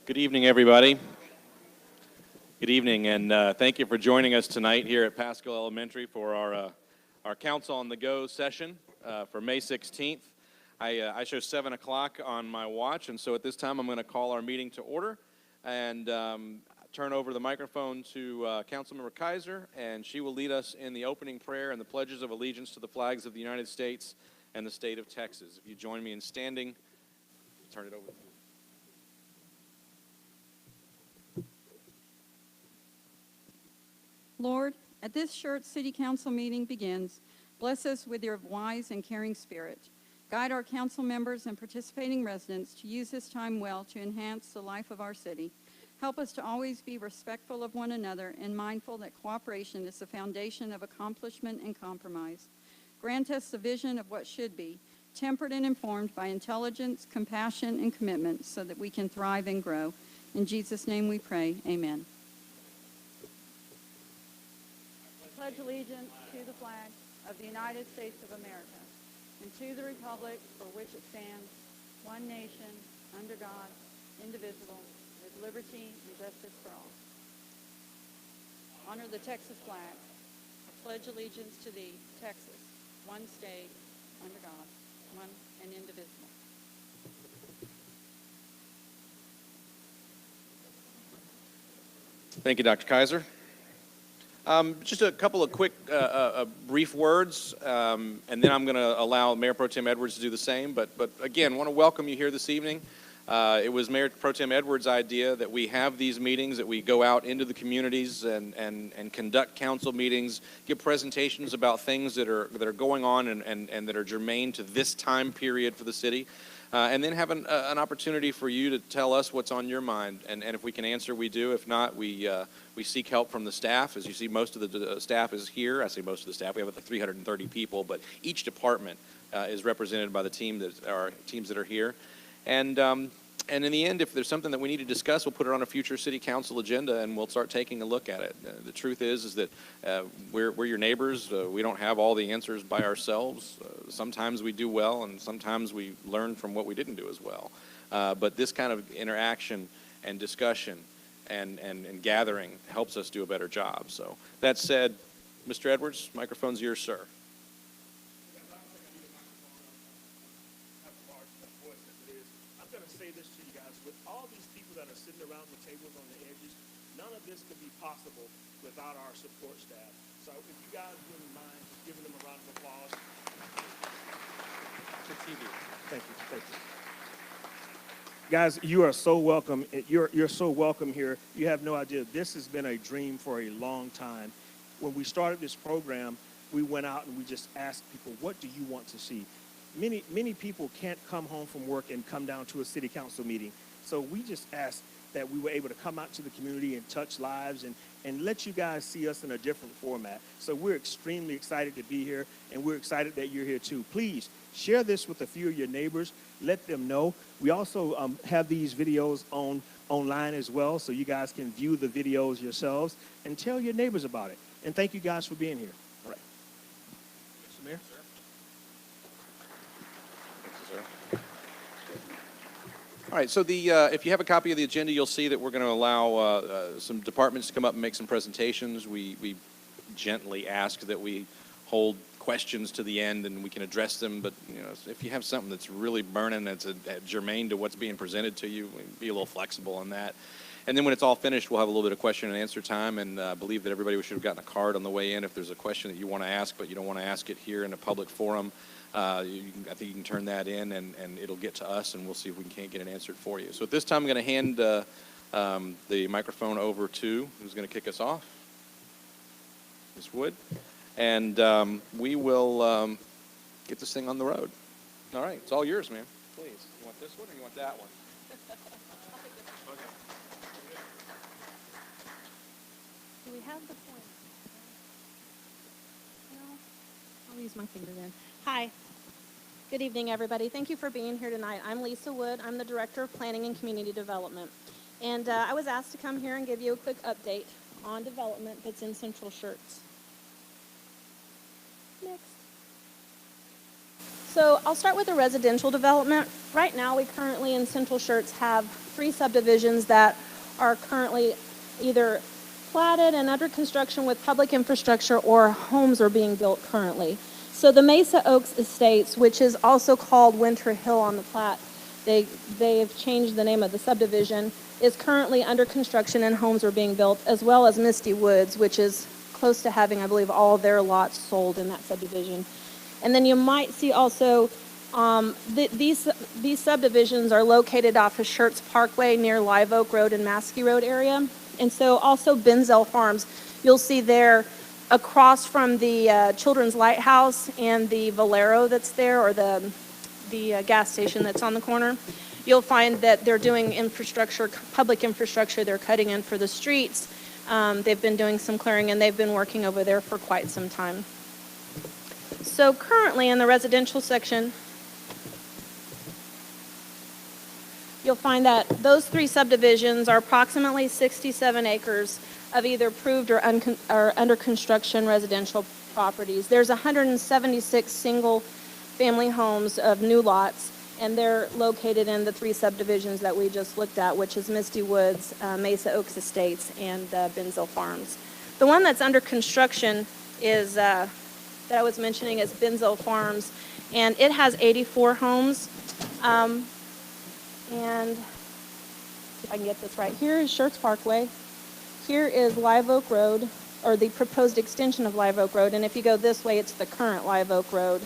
Good evening, everybody. Good evening, and thank you for joining us tonight here at Pascal Elementary for our Council on the Go session for May 16th. I show 7 o'clock on my watch, and so at this time I'm going to call our meeting to order and turn over the microphone to Councilmember Kaiser, and she will lead us in the opening prayer and the pledges of allegiance to the flags of the United States and the state of Texas. If you join me in standing, turn it over to you. Lord, at this short city council meeting begins, bless us with your wise and caring spirit. Guide our council members and participating residents to use this time well to enhance the life of our city. Help us to always be respectful of one another and mindful that cooperation is the foundation of accomplishment and compromise. Grant us the vision of what should be, tempered and informed by intelligence, compassion, and commitment so that we can thrive and grow. In Jesus' name we pray, amen. Pledge allegiance to the flag of the United States of America and to the republic for which it stands, one nation, under God, indivisible, with liberty and justice for all. Honor the Texas flag. I pledge allegiance to thee, Texas, one state, under God, one and indivisible. Thank you, Dr. Kaiser. Just a couple of quick, brief words, and then I'm going to allow Mayor Pro Tem Edwards to do the same. But again, want to welcome you here this evening. It was Mayor Pro Tem Edwards' idea that we have these meetings, that we go out into the communities and conduct council meetings, give presentations about things that are going on and that are germane to this time period for the city. And then have an opportunity for you to tell us what's on your mind. And if we can answer, we do. If not, we seek help from the staff. As you see, most of the staff is here. I say most of the staff. We have like 330 people, but each department is represented by the teams that are here. And in the end, if there's something that we need to discuss, we'll put it on a future city council agenda and we'll start taking a look at it. The truth is that we're your neighbors. We don't have all the answers by ourselves. Sometimes we do well and sometimes we learn from what we didn't do as well. But this kind of interaction and discussion and gathering helps us do a better job. So that said, Mr. Edwards, microphone's yours, sir. Say this to you guys, with all these people that are sitting around the tables on the edges, none of this could be possible without our support staff. So if you guys wouldn't mind just giving them a round of applause. For TV. Thank you. Guys, you are so welcome. You're so welcome here. You have no idea. This has been a dream for a long time. When we started this program, we went out and we just asked people, what do you want to see? Many people can't come home from work and come down to a city council meeting. So we just asked that we were able to come out to the community and touch lives and let you guys see us in a different format. So we're extremely excited to be here, and we're excited that you're here too. Please share this with a few of your neighbors. Let them know. We also have these videos online as well, so you guys can view the videos yourselves and tell your neighbors about it. And thank you guys for being here. All right. Mr. Mayor. All right, so if you have a copy of the agenda, you'll see that we're going to allow some departments to come up and make some presentations. We gently ask that we hold questions to the end and we can address them, but if you have something that's really burning, that's germane to what's being presented to you, be a little flexible on that. And then when it's all finished, we'll have a little bit of question and answer time, and I believe that everybody should have gotten a card on the way in if there's a question that you want to ask, but you don't want to ask it here in a public forum. I think you can turn that in, and it'll get to us, and we'll see if we can't get it answered for you. So at this time, I'm going to hand the microphone over to who's going to kick us off, Ms. Wood, and we will get this thing on the road. All right, it's all yours, man. Please. You want this one or you want that one? Okay. Do we have the point? No? I'll use my finger then. Hi. Good evening, everybody. Thank you for being here tonight. I'm Lisa Wood. I'm the Director of Planning and Community Development. And I was asked to come here and give you a quick update on development that's in Central Shirts. Next. So I'll start with the residential development. Right now, we currently in Central Schertz have 3 subdivisions that are currently either platted and under construction with public infrastructure, or homes are being built currently. So the Mesa Oaks Estates, which is also called Winter Hill on the plat, they've changed the name of the subdivision, is currently under construction and homes are being built, as well as Misty Woods, which is close to having, I believe, all their lots sold in that subdivision. And then you might see also these subdivisions are located off of Schertz Parkway near Live Oak Road and Maskey Road area. And so also Benzel Farms, you'll see there across from the Children's Lighthouse and the Valero that's there, or the gas station that's on the corner. You'll find that they're doing infrastructure, public infrastructure. They're cutting in for the streets. They've been doing some clearing, and they've been working over there for quite some time. So currently in the residential section, you'll find that those 3 subdivisions are approximately 67 acres of either approved or under construction residential properties. There's 176 single-family homes of new lots, and they're located in the 3 subdivisions that we just looked at, which is Misty Woods, Mesa Oaks Estates, and Benzel Farms. The one that's under construction is that I was mentioning is Benzel Farms, and it has 84 homes. And if I can get this right, here is Schertz Parkway. Here is Live Oak Road, or the proposed extension of Live Oak Road. And if you go this way, it's the current Live Oak Road.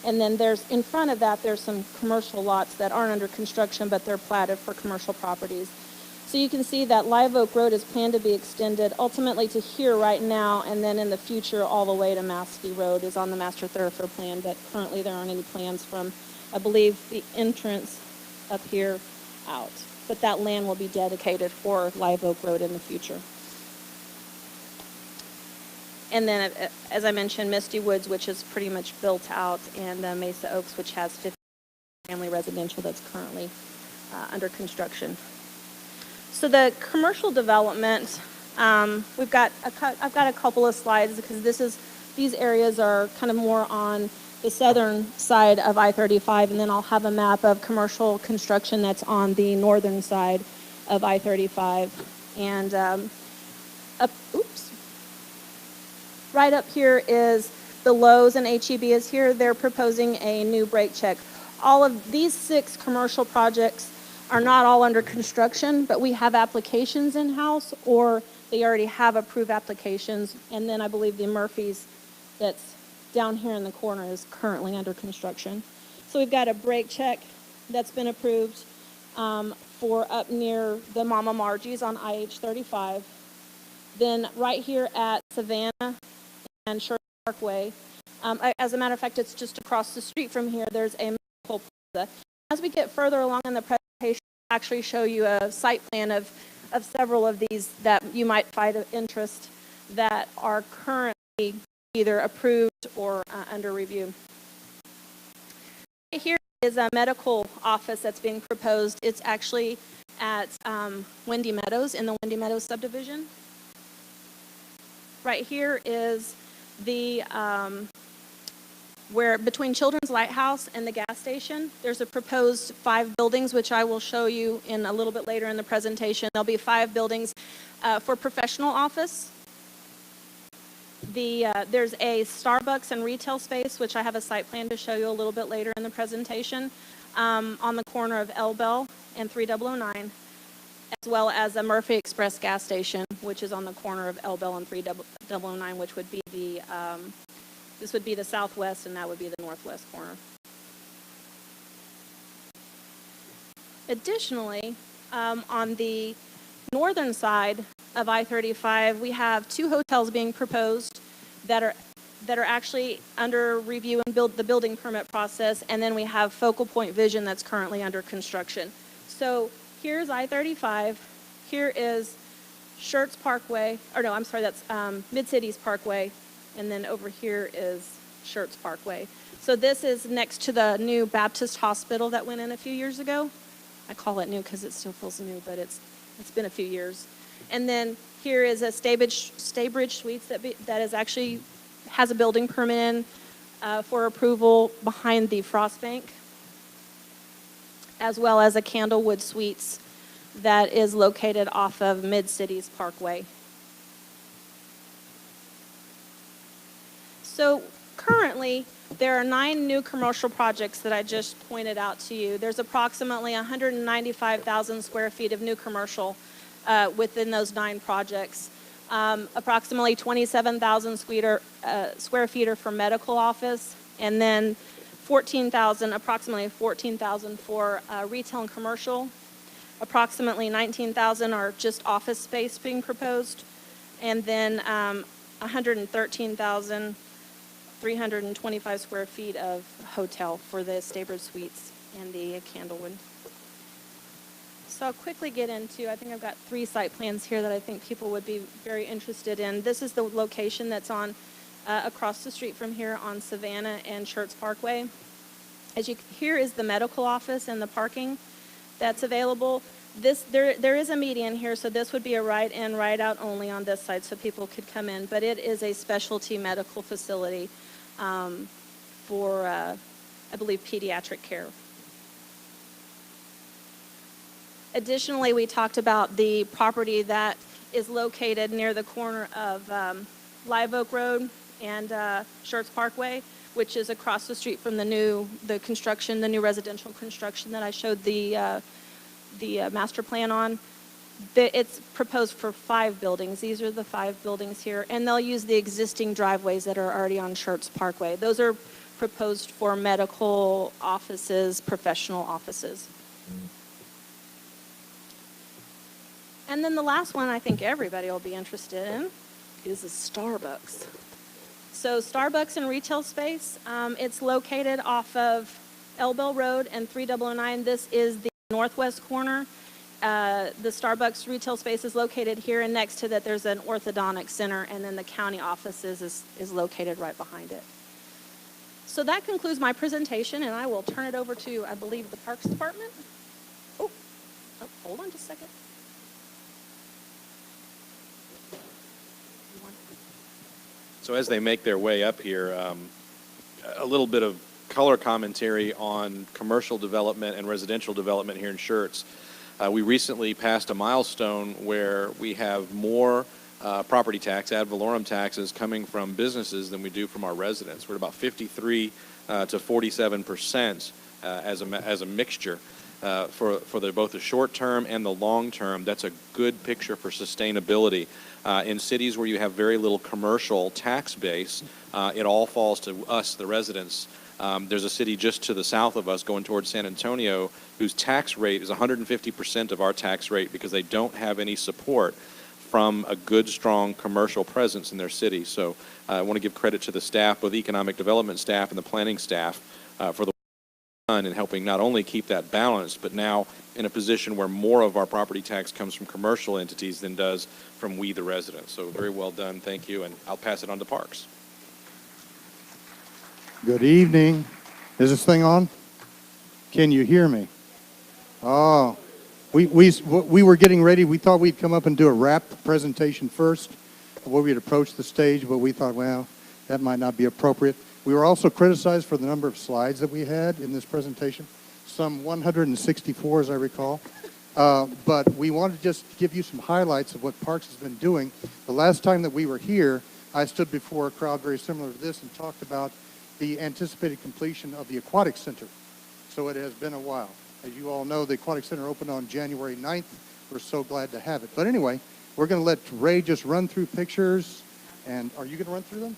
And then there's, in front of that, there's some commercial lots that aren't under construction, but they're platted for commercial properties. So you can see that Live Oak Road is planned to be extended ultimately to here right now, and then in the future all the way to Maskey Road is on the master thoroughfare plan, but currently there aren't any plans from, I believe, the entrance up here out. But that land will be dedicated for Live Oak Road in the future. And then, as I mentioned, Misty Woods, which is pretty much built out, and Mesa Oaks, which has 50 family residential that's currently under construction. So the commercial development, I've got a couple of slides because these areas are kind of more on the southern side of I-35, and then I'll have a map of commercial construction that's on the northern side of I-35. And right up here is the Lowe's, and HEB is here. They're proposing a new brake check. All of these 6 commercial projects are not all under construction, but we have applications in-house, or they already have approved applications. And then I believe the Murphy's that's down here in the corner is currently under construction. So we've got a brake check that's been approved for up near the Mama Margie's on IH-35. Then right here at Savannah and Schertz Parkway, as a matter of fact, it's just across the street from here, there's a medical plaza. As we get further along in the presentation, I'll actually show you a site plan of several of these that you might find of interest that are currently either approved or under review. Right here is a medical office that's being proposed. It's actually at Windy Meadows, in the Windy Meadows subdivision. Right here is the where between Children's Lighthouse and the gas station, there's a proposed 5 buildings, which I will show you in a little bit later in the presentation. There'll be 5 buildings for professional office. There's a Starbucks and retail space, which I have a site plan to show you a little bit later in the presentation, on the corner of El Bell and 3009, as well as a Murphy Express gas station, which is on the corner of El Bell and 3009, which would be the this would be the southwest, and that would be the northwest corner. Additionally, on the northern side of I-35, we have 2 hotels being proposed that are actually under review and the building permit process, and then we have Focal Point Vision that's currently under construction. So here's I-35, here is Schertz Parkway, or no, I'm sorry, that's Mid-Cities Parkway, and then over here is Schertz Parkway. So this is next to the new Baptist Hospital that went in a few years ago. I call it new because it still feels new, but it's been a few years. And then here is a Staybridge Suites that is actually has a building permit in. for approval behind the Frost Bank, as well as a Candlewood Suites that is located off of Mid-Cities Parkway. So currently, there are 9 new commercial projects that I just pointed out to you. There's approximately 195,000 square feet of new commercial within those 9 projects. Approximately 27,000 square feet are for medical office, and then approximately 14,000 for retail and commercial. Approximately 19,000 are just office space being proposed, and then 113,325 square feet of hotel for the Staybridge Suites and the Candlewood. So I'll quickly get into, I think I've got 3 site plans here that I think people would be very interested in. This is the location that's on across the street from here on Savannah and Schertz Parkway. Here is the medical office and the parking that's available. There is a median here, so this would be a right in, right out only on this side, so people could come in. But it is a specialty medical facility for, I believe, pediatric care. Additionally, we talked about the property that is located near the corner of Live Oak Road and Schertz Parkway, which is across the street from the new residential construction that I showed the master plan on. It's proposed for 5 buildings. These are the 5 buildings here, and they'll use the existing driveways that are already on Schertz Parkway. Those are proposed for medical offices, professional offices. And then the last one I think everybody will be interested in is a Starbucks. So Starbucks in retail space, it's located off of Elbell Road and 3009. This is the northwest corner. The Starbucks retail space is located here, and next to that there's an orthodontic center, and then the county office is located right behind it. So that concludes my presentation, and I will turn it over to, I believe, the Parks Department. Oh, hold on just a second. So as they make their way up here, a little bit of color commentary on commercial development and residential development here in Schertz. We recently passed a milestone where we have more property tax, ad valorem taxes, coming from businesses than we do from our residents. We're at about 53 to 47% as a mixture. For both the short term and the long term, that's a good picture for sustainability. In cities where you have very little commercial tax base, it all falls to us, the residents. There's a city just to the south of us going towards San Antonio whose tax rate is 150% of our tax rate because they don't have any support from a good, strong commercial presence in their city. So I want to give credit to the staff, both the economic development staff and the planning staff, for the work done in helping not only keep that balance, but now in a position where more of our property tax comes from commercial entities than does from we, the residents. So very well done. Thank you. And I'll pass it on to Parks. Good evening. Is this thing on? Can you hear me? Oh, we were getting ready. We thought we'd come up and do a wrap presentation first, where we'd approach the stage, but we thought, well, that might not be appropriate. We were also criticized for the number of slides that we had in this presentation, some 164 as I recall. But we wanted to just give you some highlights of what Parks has been doing. The last time that we were here, I stood before a crowd very similar to this and talked about the anticipated completion of the Aquatic Center. So it has been a while. As you all know, the Aquatic Center opened on January 9th. We're so glad to have it. But anyway, we're going to let Ray just run through pictures. And are you going to run through them?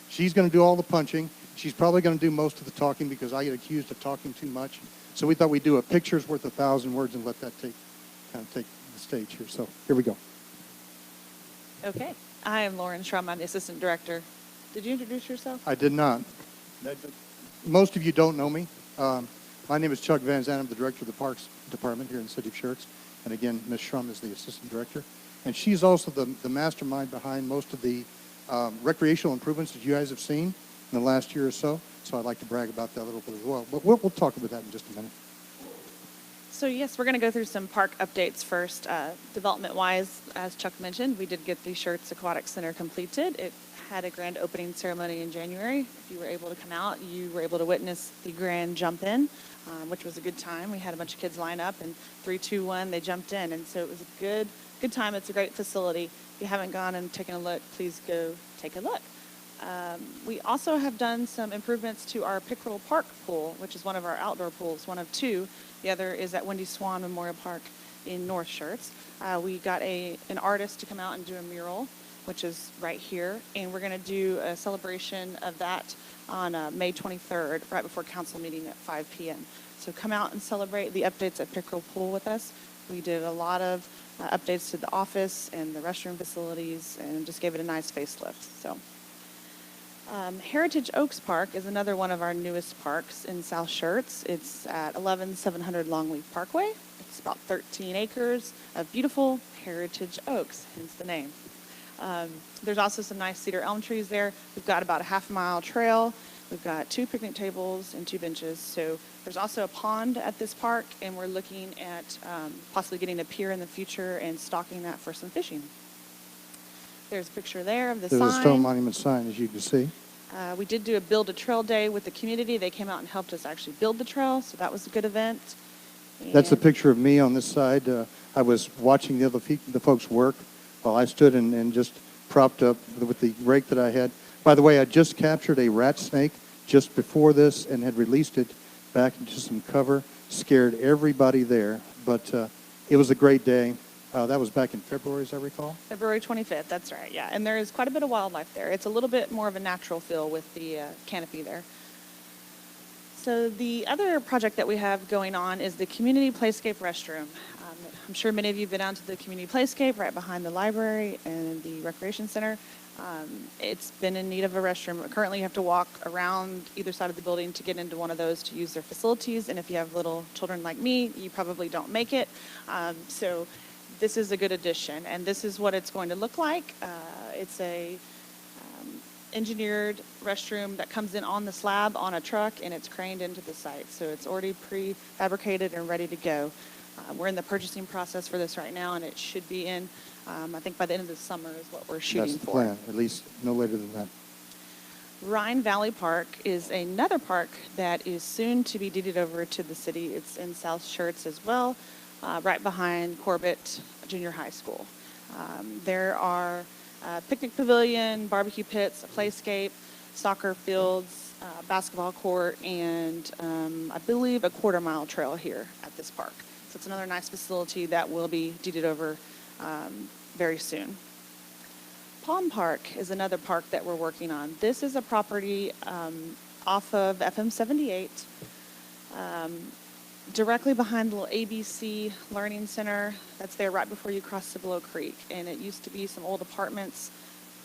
She's going to do all the punching. She's probably going to do most of the talking because I get accused of talking too much. So we thought we'd do a picture's worth 1,000 words and let that take the stage here. So here we go. Okay. I am Lauren Schrum. I'm the Assistant Director. Did you introduce yourself? I did not. Most of you don't know me. My name is Chuck Van Zandt. I'm the Director of the Parks Department here in the City of Schertz. And again, Ms. Schrum is the Assistant Director. And she's also the mastermind behind most of the recreational improvements that you guys have seen in the last year or so. So I'd like to brag about that a little bit as well. But we'll talk about that in just a minute. So yes, we're going to go through some park updates first. Development-wise, as Chuck mentioned, we did get the Schertz Aquatic Center completed. It had a grand opening ceremony in January. If you were able to come out, you were able to witness the grand jump in, which was a good time. We had a bunch of kids line up, and 3, 2, 1, they jumped in, and so it was a good time. It's a great facility. If you haven't gone and taken a look, please go take a look. We also have done some improvements to our Pickerel Park pool, which is one of our outdoor pools, one of 2. The other is at Wendy Swan Memorial Park in North Shirts. We got an artist to come out and do a mural, which is right here, and we're going to do a celebration of that on May 23rd, right before council meeting at 5 p.m. So come out and celebrate the updates at Pickerel Pool with us. We did a lot of updates to the office and the restroom facilities and just gave it a nice facelift. So. Heritage Oaks Park is another one of our newest parks in South Shirts. It's at 11700 Longleaf Parkway. It's about 13 acres of beautiful heritage oaks, hence the name. There's also some nice cedar elm trees there. We've got about a half-mile trail. We've got 2 picnic tables and 2 benches. So there's also a pond at this park, and we're looking at possibly getting a pier in the future and stocking that for some fishing. There's a picture there of the sign. There's a stone monument sign, as you can see. We did do a Build a Trail Day with the community. They came out and helped us actually build the trail, so that was a good event. That's a And picture of me on this side. I was watching the folks work while I stood and just propped up with the rake that I had. By the way, I just captured a rat snake just before this and had released it back into some cover. Scared everybody there, but it was a great day. That was back in February, as I recall. February 25th, that's right, yeah. And there is quite a bit of wildlife there. It's a little bit more of a natural feel with the canopy there. So the other project that we have going on is the Community Playscape Restroom. I'm sure many of you have been down to the Community Playscape right behind the library and the Recreation Center. It's been in need of a restroom. Currently, you have to walk around either side of the building to get into one of those to use their facilities. And if you have little children like me, you probably don't make it. So this is a good addition, and this is what it's going to look like. It's a engineered restroom that comes in on the slab on a truck, and it's craned into the site. So it's already prefabricated and ready to go. We're in the purchasing process for this right now, and it should be in, I think by the end of the summer is what we're shooting That's the for. plan, at least no later than that. Rhine Valley Park is another park that is soon to be deeded over to the city. It's in South Shirts as well, right behind Corbett Junior High School. There are picnic pavilion, barbecue pits, a playscape, soccer fields, basketball court, and I believe a quarter-mile trail here at this park. So it's another nice facility that will be deeded over very soon. Palm Park is another park that we're working on. This is a property off of FM 78, directly behind the little ABC Learning Center that's there right before you cross Cibolo Creek. And it used to be some old apartments,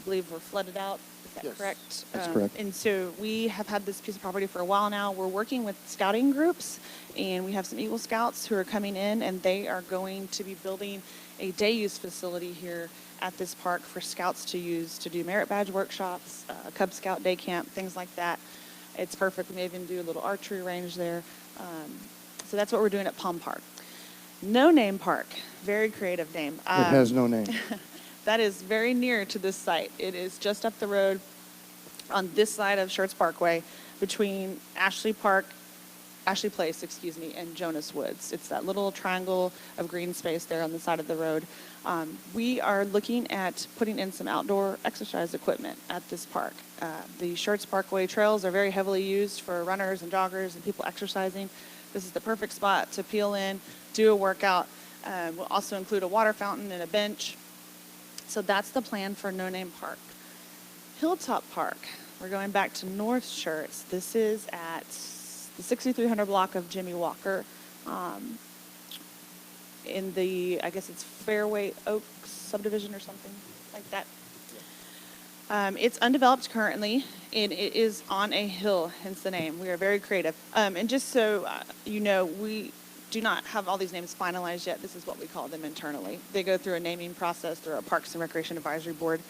I believe, were flooded out. Is that Yes, correct? that's correct. And so we have had this piece of property for a while now. We're working with scouting groups, and we have some Eagle Scouts who are coming in, and they are going to be building a day use facility here at this park for scouts to use to do merit badge workshops, Cub Scout day camp, things like that. It's perfect. We may even do a little archery range there. So that's what we're doing at Palm Park. No Name Park, very creative name. It has no name. That is very near to this site. It is just up the road on this side of Shirts Parkway between Ashley Place, and Jonas Woods. It's that little triangle of green space there on the side of the road. We are looking at putting in some outdoor exercise equipment at this park. The Shirts Parkway trails are very heavily used for runners and joggers and people exercising. This is the perfect spot to peel in, do a workout. We'll also include a water fountain and a bench. So that's the plan for No Name Park. Hilltop Park, we're going back to North Shirts. This is at the 6300 block of Jimmy Walker in the, I guess it's Fairway Oaks subdivision or something like that. It's undeveloped currently, and it is on a hill, hence the name. We are very creative. And just so you know, we do not have all these names finalized yet. This is what we call them internally. They go through a naming process through our Parks and Recreation Advisory Board,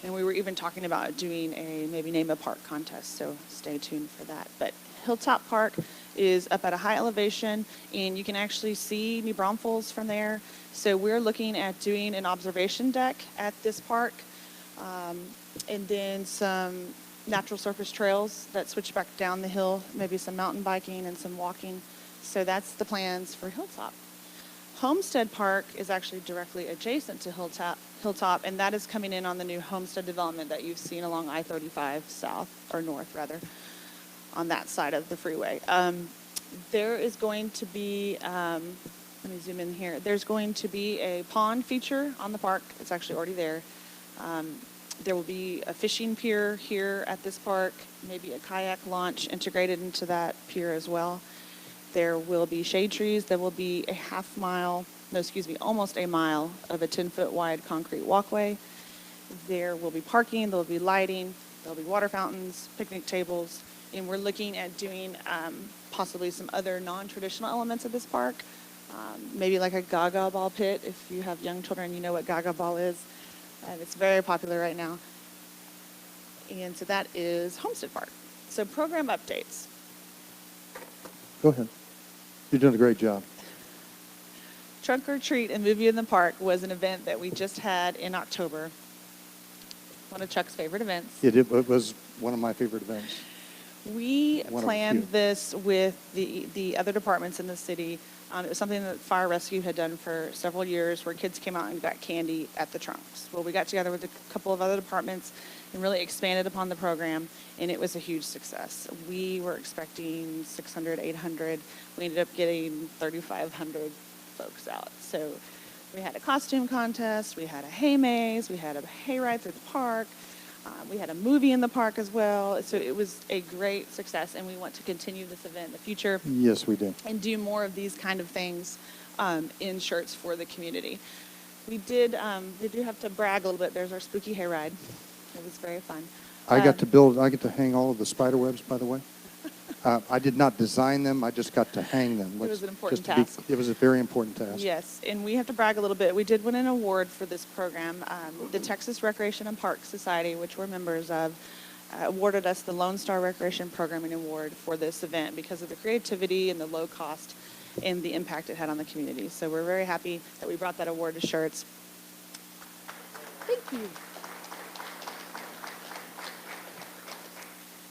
and we were even talking about doing a maybe name a park contest, so stay tuned for that. But Hilltop Park is up at a high elevation, and you can actually see New Braunfels from there. So we're looking at doing an observation deck at this park. And then some natural surface trails that switch back down the hill, maybe some mountain biking and some walking. So that's the plans for Hilltop. Homestead Park is actually directly adjacent to Hilltop, and that is coming in on the new Homestead development that you've seen along I-35 south, or north rather, on that side of the freeway. There is going to be, let me zoom in here. There's going to be a pond feature on the park. It's actually already there. There will be a fishing pier here at this park, maybe a kayak launch integrated into that pier as well. There will be shade trees. There will be almost a mile of a 10-foot wide concrete walkway. There will be parking. There will be lighting. There will be water fountains, picnic tables. And we're looking at doing possibly some other non-traditional elements of this park, maybe like a Gaga ball pit. If you have young children, you know what Gaga ball is. It's very popular right now. And so that is Homestead Park. So program updates. Go ahead. You're doing a great job. Trunk or Treat and Movie in the Park was an event that we just had in October. One of Chuck's favorite events. It was one of my favorite events. We One of planned few. this with the other departments in the city. It was something that Fire Rescue had done for several years, where kids came out and got candy at the trunks. Well, we got together with a couple of other departments and really expanded upon the program, and it was a huge success. We were expecting 600, 800. We ended up getting 3,500 folks out. So we had a costume contest, we had a hay maze, we had a hayride through the park. We had a movie in the park as well. So it was a great success, and we want to continue this event in the future Yes, we do. and do more of these kind of things in shirts for the community. We do have to brag a little bit. There's our spooky hayride. It was very fun. I get to hang all of the spider webs, by the way. I did not design them, I just got to hang them. It was an important Just to be- task. It was a very important task. Yes, and we have to brag a little bit. We did win an award for this program. The Texas Recreation and Park Society, which we're members of, awarded us the Lone Star Recreation Programming Award for this event because of the creativity and the low cost and the impact it had on the community. So we're very happy that we brought that award to Shirts. Thank you.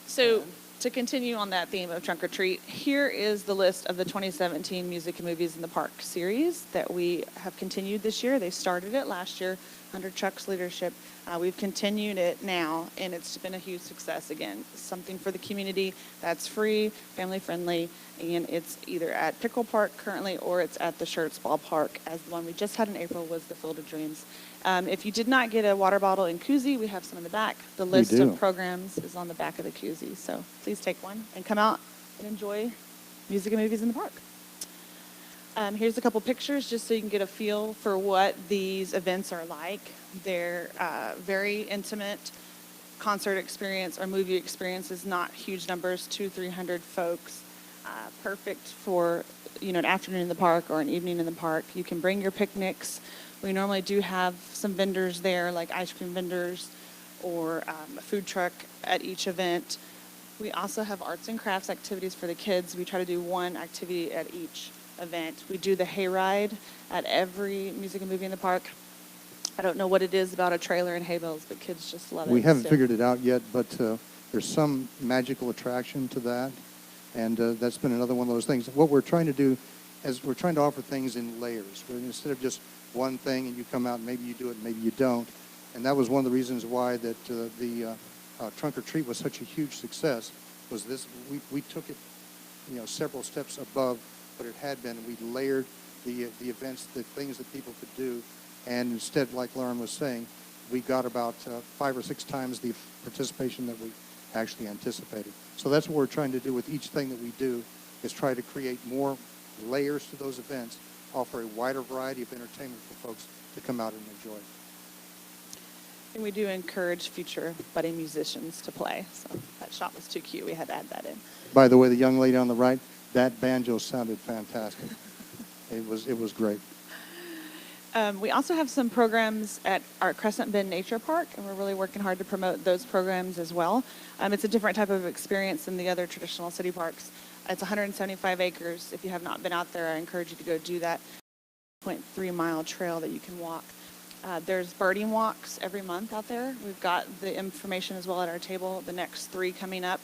So to continue on that theme of Trunk or Treat, here is the list of the 2017 Music and Movies in the Park series that we have continued this year. They started it last year under Chuck's leadership. We've continued it now, and it's been a huge success again. Something for the community that's free, family friendly, and it's either at Pickle Park currently or it's at the Shirts Ballpark, as the one we just had in April was the Field of Dreams. If you did not get a water bottle and koozie, we have some in the back. The list do. of programs is on the back of the koozie, so please take one and come out and enjoy music and movies in the park. Here's a couple pictures just so you can get a feel for what these events are like. They're very intimate concert experience or movie experiences, not huge numbers, 200-300 folks. Perfect for an afternoon in the park or an evening in the park. You can bring your picnics. We normally do have some vendors there, like ice cream vendors or a food truck at each event. We also have arts and crafts activities for the kids. We try to do one activity at each event. We do the hayride at every music and movie in the park. I don't know what it is about a trailer and hay bales, but kids just love it. We haven't So- figured it out yet, but there's some magical attraction to that, and that's been another one of those things. What we're trying to do is we're trying to offer things in layers. Instead of just one thing and you come out and maybe you do it, maybe you don't. And that was one of the reasons why that the Trunk or Treat was such a huge success. Was this we took it, several steps above what it had been. We layered the events, the things that people could do, and instead, like Lauren was saying, we got about 5 or 6 times the participation that we actually anticipated. So that's what we're trying to do with each thing that we do, is try to create more layers to those events, offer a wider variety of entertainment for folks to come out and enjoy. And we do encourage future budding musicians to play. So that shot was too cute. We had to add that in. By the way, the young lady on the right, that banjo sounded fantastic. It was great. We also have some programs at our Crescent Bend Nature Park, and we're really working hard to promote those programs as well. It's a different type of experience than the other traditional city parks. It's 175 acres. If you have not been out there, I encourage you to go do that 0.3-mile trail that you can walk. There's birding walks every month out there. We've got the information as well at our table. The next 3 coming up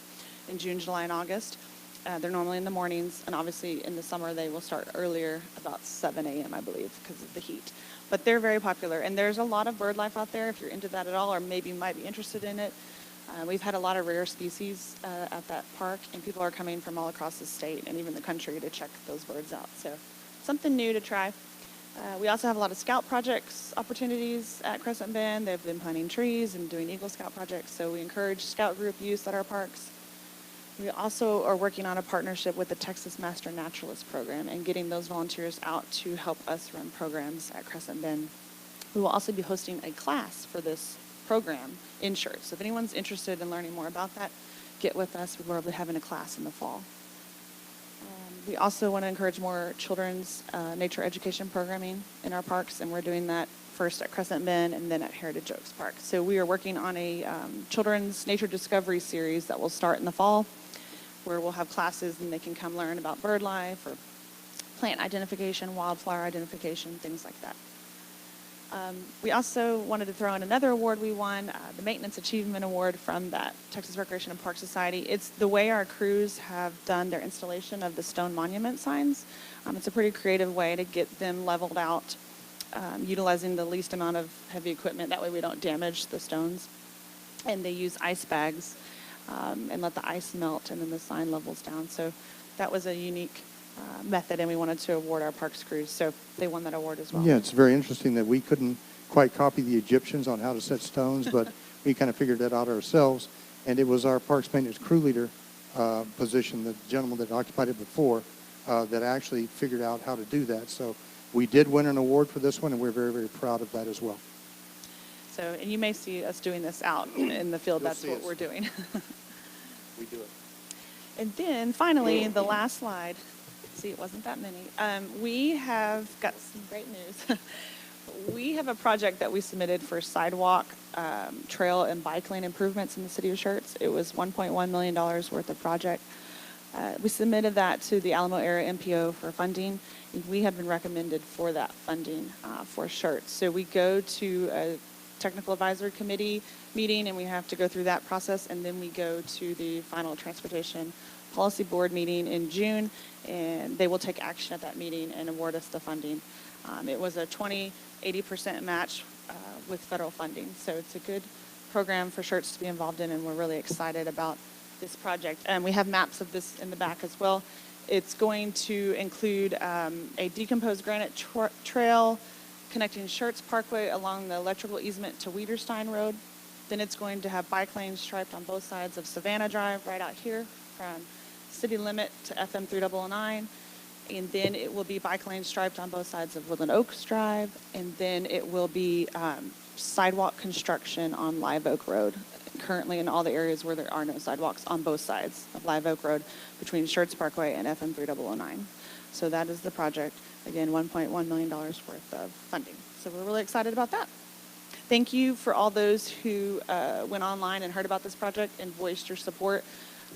in June, July, and August. They're normally in the mornings, and obviously in the summer they will start earlier, about 7 a.m. I believe, because of the heat. But they're very popular, and there's a lot of bird life out there if you're into that at all, or maybe might be interested in it. We've had a lot of rare species at that park, and people are coming from all across the state and even the country to check those birds out. So something new to try. We also have a lot of scout projects opportunities at Crescent Bend. They've been planting trees and doing Eagle Scout projects, so we encourage scout group use at our parks. We also are working on a partnership with the Texas Master Naturalist Program and getting those volunteers out to help us run programs at Crescent Bend. We will also be hosting a class for this program in Schertz. So if anyone's interested in learning more about that, get with us. We're going to be having a class in the fall. We also want to encourage more children's nature education programming in our parks, and we're doing that first at Crescent Bend and then at Heritage Oaks Park. So we are working on a children's nature discovery series that will start in the fall, where we'll have classes and they can come learn about bird life or plant identification, wildflower identification, things like that. We also wanted to throw in another award we won, the Maintenance Achievement Award from that Texas Recreation and Park Society. It's the way our crews have done their installation of the stone monument signs. It's a pretty creative way to get them leveled out, utilizing the least amount of heavy equipment. That way we don't damage the stones. And they use ice bags and let the ice melt, and then the sign levels down. So that was a unique method, and we wanted to award our parks crews. So they won that award as well. Yeah, it's very interesting that we couldn't quite copy the Egyptians on how to set stones, but we kind of figured that out ourselves. And it was our parks maintenance crew leader position, the gentleman that occupied it before, that actually figured out how to do that. So we did win an award for this one, and we're very, very proud of that as well. So, and you may see us doing this out in the field. You'll That's see what us. we're doing. We do it. And then finally, the last slide. See, it wasn't that many. We have got some great news. We have a project that we submitted for sidewalk, trail, and bike lane improvements in the city of Schertz. It was $1.1 million worth of project. We submitted that to the Alamo Area MPO for funding. We have been recommended for that funding for Schertz. So we go to a technical advisory committee meeting, and we have to go through that process, and then we go to the final transportation policy board meeting in June, and they will take action at that meeting and award us the funding. It was a 20-80% match with federal funding, so it's a good program for Schertz to be involved in, and we're really excited about this project. And we have maps of this in the back as well. It's going to include a decomposed granite trail connecting Schertz Parkway along the electrical easement to Wiederstein Road. Then it's going to have bike lanes striped on both sides of Savannah Drive right out here from city limit to FM 3009. And then it will be bike lanes striped on both sides of Woodland Oaks Drive. And then it will be sidewalk construction on Live Oak Road, currently in all the areas where there are no sidewalks on both sides of Live Oak Road between Schertz Parkway and FM 3009. So that is the project. Again, $1.1 million worth of funding. So we're really excited about that. Thank you for all those who went online and heard about this project and voiced your support.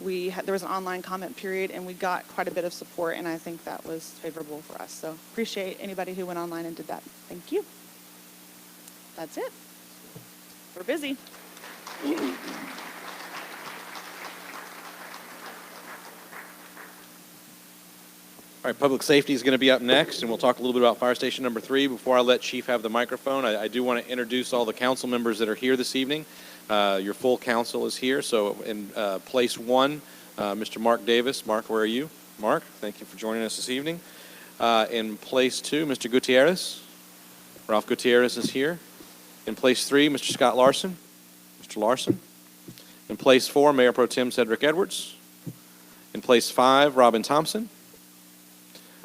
There was an online comment period, and we got quite a bit of support, and I think that was favorable for us. So appreciate anybody who went online and did that. Thank you. That's it. We're busy. All right, public safety is going to be up next, and we'll talk a little bit about fire station number 3. Before I let Chief have the microphone, I do want to introduce all the council members that are here this evening. Your full council is here. So in place 1, Mr. Mark Davis. Mark, where are you? Mark, thank you for joining us this evening. In place 2, Mr. Gutierrez. Ralph Gutierrez is here. In place 3, Mr. Scott Larson. Mr. Larson. In place 4, Mayor Pro Tem Cedric Edwards. In place 5, Robin Thompson.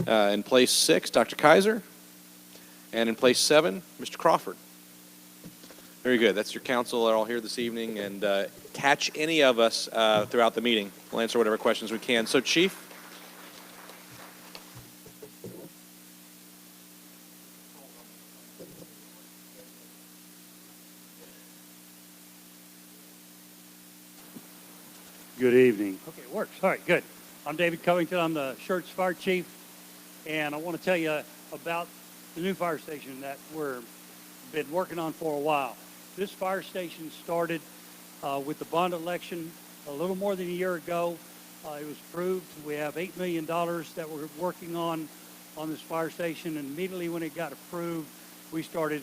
In place 6, Dr. Kaiser. And in place 7, Mr. Crawford. Very good. That's your council. They're all here this evening. And catch any of us throughout the meeting. We'll answer whatever questions we can. So, Chief. Good evening. Okay, it works. All right, good. I'm David Covington. I'm the Schertz Fire Chief, and I want to tell you about the new fire station that we're been working on for a while. This fire station started with the bond election a little more than a year ago. It was approved. We have $8 million that we're working on this fire station, and immediately when it got approved, we started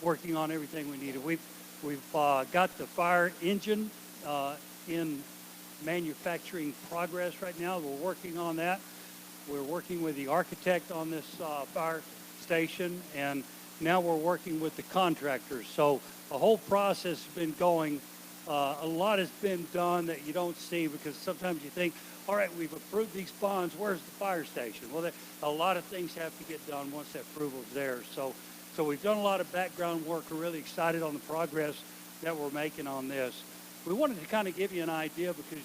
working on everything we needed. We've got the fire engine in manufacturing progress right now. We're working on that. We're working with the architect on this fire station, and now we're working with the contractors. So the whole process has been going. A lot has been done that you don't see, because sometimes you think, all right, we've approved these bonds, where's the fire station? Well, a lot of things have to get done once that approval is there. So we've done a lot of background work. We're really excited on the progress that we're making on this. We wanted to kind of give you an idea, because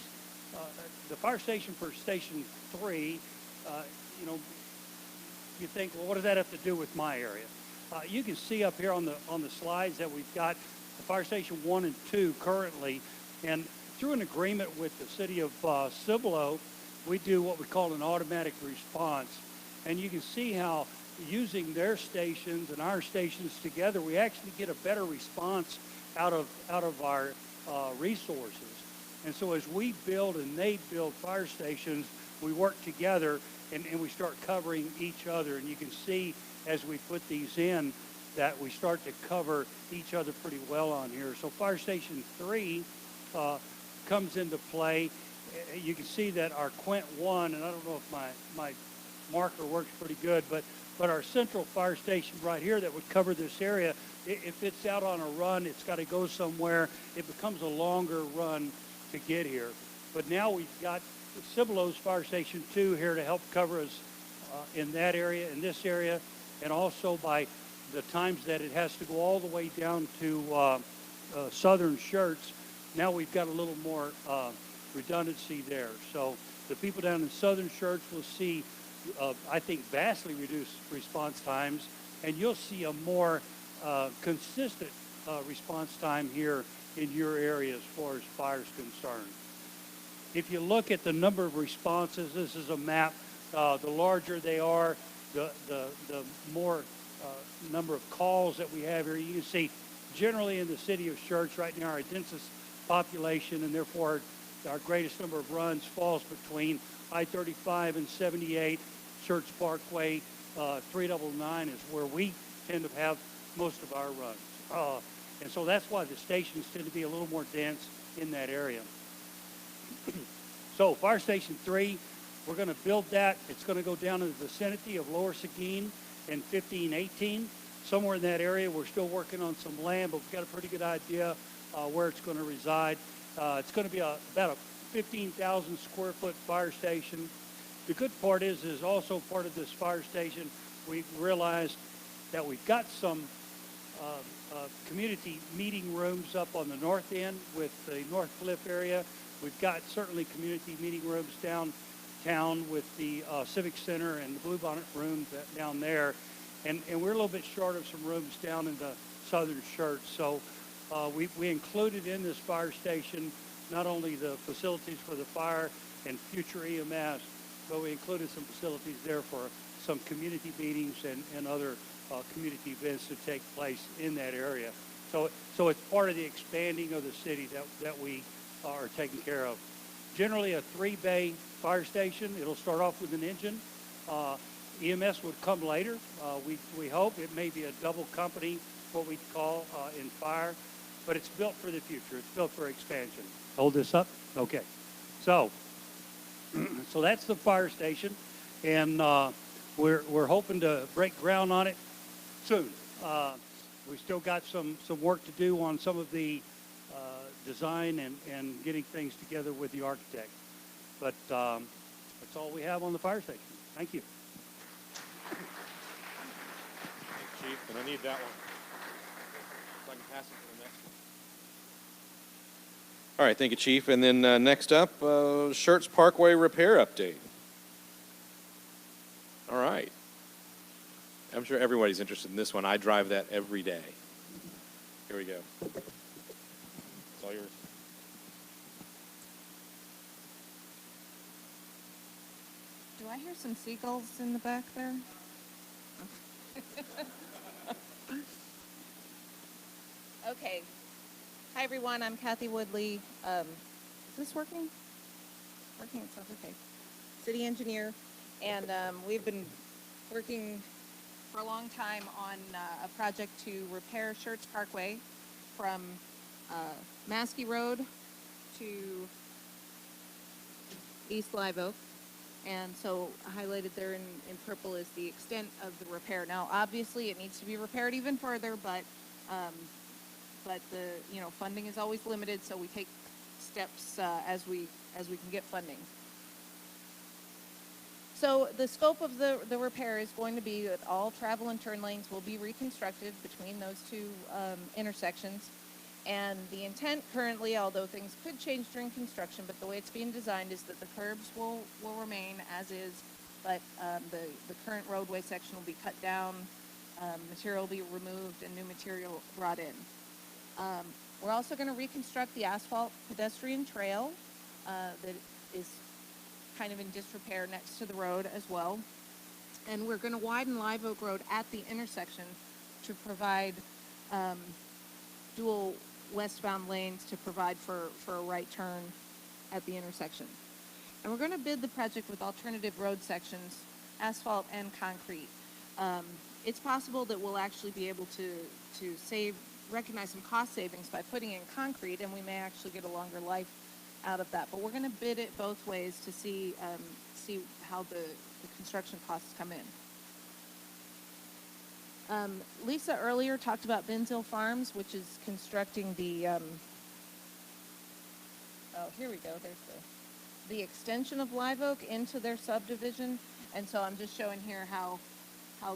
the fire station for Station 3, you think, well, what does that have to do with my area? You can see up here on the slides that we've got the fire station 1 and 2 currently, and through an agreement with the city of Cibolo, we do what we call an automatic response. And you can see how using their stations and our stations together, we actually get a better response out of our resources. And so as we build and they build fire stations, we work together and we start covering each other. And you can see as we put these in that we start to cover each other pretty well on here. So Fire Station 3 comes into play. You can see that our Quint 1, and I don't know if my marker works pretty good, but our central fire station right here that would cover this area, if it's out on a run, it's got to go somewhere. It becomes a longer run to get here. But now we've got Cibolo's Fire Station 2 here to help cover us in that area, in this area, and also by the times that it has to go all the way down to Southern Shirts. Now we've got a little more redundancy there. So the people down in Southern Shirts will see, I think, vastly reduced response times, and you'll see a more consistent response time here in your area as far as fire is concerned. If you look at the number of responses, this is a map. The larger they are, the more number of calls that we have here. You can see generally in the city of Shirts right now, our densest population, and therefore our greatest number of runs falls between I-35 and 78, Shirts Parkway, 399 is where we tend to have most of our runs. And so that's why the stations tend to be a little more dense in that area. So Fire Station 3, we're going to build that. It's going to go down in the vicinity of Lower Seguin and 1518. Somewhere in that area, we're still working on some land, but we've got a pretty good idea where it's going to reside. It's going to be about a 15,000 square foot fire station. The good part is also part of this fire station, we realized that we've got some community meeting rooms up on the north end with the North Cliff area. We've got certainly community meeting rooms downtown with the Civic Center and the Bluebonnet rooms down there. And we're a little bit short of some rooms down in the Southern Shirts. So we included in this fire station not only the facilities for the fire and future EMS, but we included some facilities there for some community meetings and other community events to take place in that area. So it's part of the expanding of the city that we are taking care of. Generally a 3-bay fire station. It'll start off with an engine. EMS would come later. We hope it may be a double company, what we call in fire, but it's built for the future. It's built for expansion. Hold this up. Okay. So that's the fire station, and we're hoping to break ground on it soon. We still got some work to do on some of the design and getting things together with the architect. But that's all we have on the fire station. Thank you. Thanks, Chief, and I need that one. So I can pass it to the next one. All right, thank you, Chief. And then next up, Shirts Parkway repair update. All right. I'm sure everybody's interested in this one. I drive that every day. Here we go. It's all yours. Do I hear some seagulls in the back there? Okay. Hi, everyone. I'm Kathy Woodley. Is this working? Working? It sounds okay. City engineer. And we've been working for a long time on a project to repair Schertz Parkway from Maskey Road to East Live Oak. And so highlighted there in purple is the extent of the repair. Now, obviously, it needs to be repaired even further, but the funding is always limited, so we take steps as we can get funding. So the scope of the repair is going to be that all travel and turn lanes will be reconstructed between those two intersections. And the intent currently, although things could change during construction, but the way it's being designed is that the curbs will remain as is, but the current roadway section will be cut down, material will be removed, and new material brought in. We're also going to reconstruct the asphalt pedestrian trail that is kind of in disrepair next to the road as well. And we're going to widen Live Oak Road at the intersection to provide dual westbound lanes to provide for a right turn at the intersection. And we're going to bid the project with alternative road sections, asphalt and concrete. It's possible that we'll actually be able to recognize some cost savings by putting in concrete, and we may actually get a longer life out of that. But we're going to bid it both ways to see how the construction costs come in. Lisa earlier talked about Benzill Farms, which is constructing the, oh, here we go, there's the extension of Live Oak into their subdivision. And so I'm just showing here how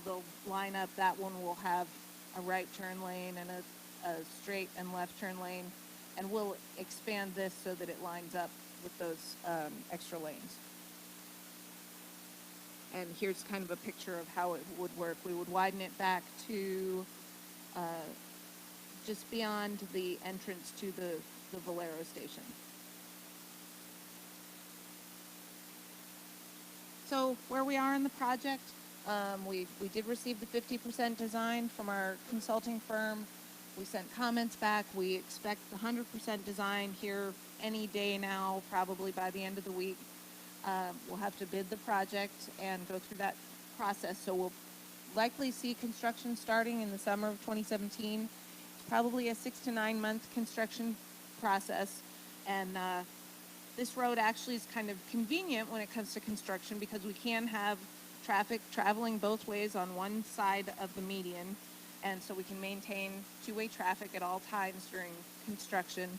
they'll line up. That one will have a right turn lane and a straight and left turn lane. And we'll expand this so that it lines up with those extra lanes. And here's kind of a picture of how it would work. We would widen it back to just beyond the entrance to the Valero station. So where we are in the project, we did receive the 50% design from our consulting firm. We sent comments back. We expect the 100% design here any day now, probably by the end of the week. We'll have to bid the project and go through that process. So we'll likely see construction starting in the summer of 2017. It's probably a 6 to 9 month construction process. And this road actually is kind of convenient when it comes to construction because we can have traffic traveling both ways on one side of the median. And so we can maintain two-way traffic at all times during construction.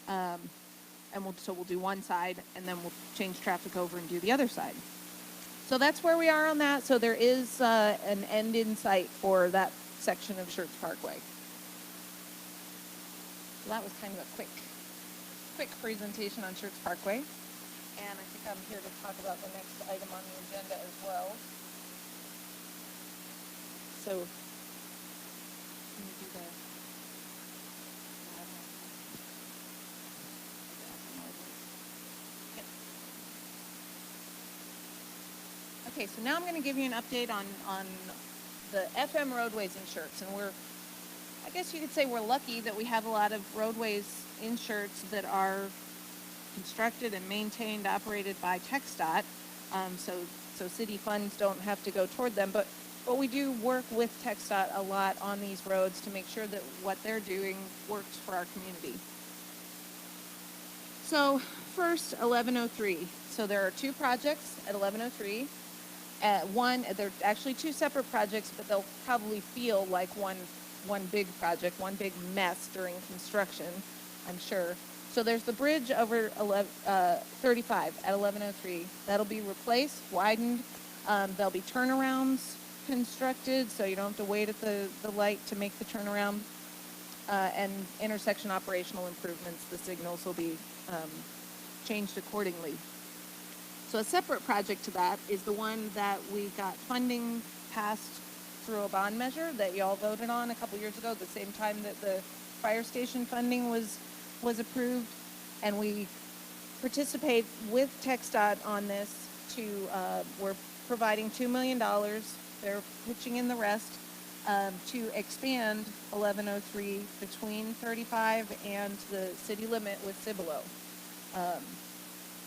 And we'll do one side, and then we'll change traffic over and do the other side. So that's where we are on that. So there is an end in sight for that section of Schertz Parkway. So that was kind of a quick presentation on Schertz Parkway. And I think I'm here to talk about the next item on the agenda as well. So, can you do that? Okay, so now I'm going to give you an update on the FM roadways in Schertz. And I guess you could say we're lucky that we have a lot of roadways in Schertz that are constructed and maintained, operated by TxDOT. So city funds don't have to go toward them. But we do work with TxDOT a lot on these roads to make sure that what they're doing works for our community. So first, 1103. So there are two projects at 1103. They're actually two separate projects, but they'll probably feel like one big project, one big mess during construction, I'm sure. So there's the bridge over 35 at 1103. That'll be replaced, widened. There'll be turnarounds constructed, so you don't have to wait at the light to make the turnaround. And intersection operational improvements. The signals will be changed accordingly. So a separate project to that is the one that we got funding passed through a bond measure that y'all voted on a couple years ago, at the same time that the fire station funding was approved. And we participate with TxDOT on this we're providing $2 million. They're pitching in the rest. to expand 1103 between 35 and the city limit with Cibolo.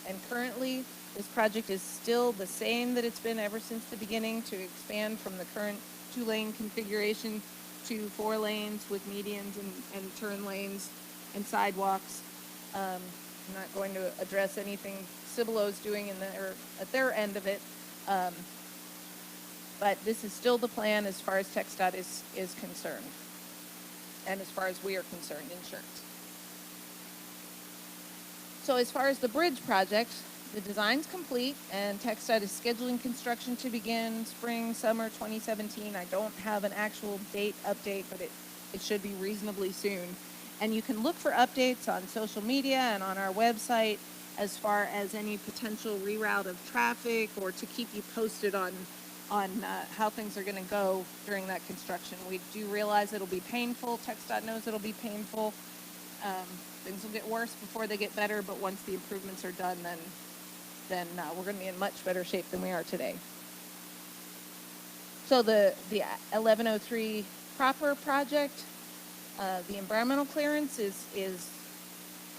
And currently, this project is still the same that it's been ever since the beginning, to expand from the current 2-lane configuration to 4 lanes with medians and turn lanes and sidewalks. I'm not going to address anything Cibolo's doing at their end of it. But this is still the plan as far as TxDOT is concerned, and as far as we are concerned, insurance. So as far as the bridge project, the design's complete, and TxDOT is scheduling construction to begin spring, summer 2017. I don't have an actual date update, but it should be reasonably soon. And you can look for updates on social media and on our website as far as any potential reroute of traffic, or to keep you posted on how things are going to go during that construction. We do realize it'll be painful. TxDOT knows it'll be painful. Things will get worse before they get better, but once the improvements are done, then we're going to be in much better shape than we are today. So the 1103 proper project, the environmental clearance is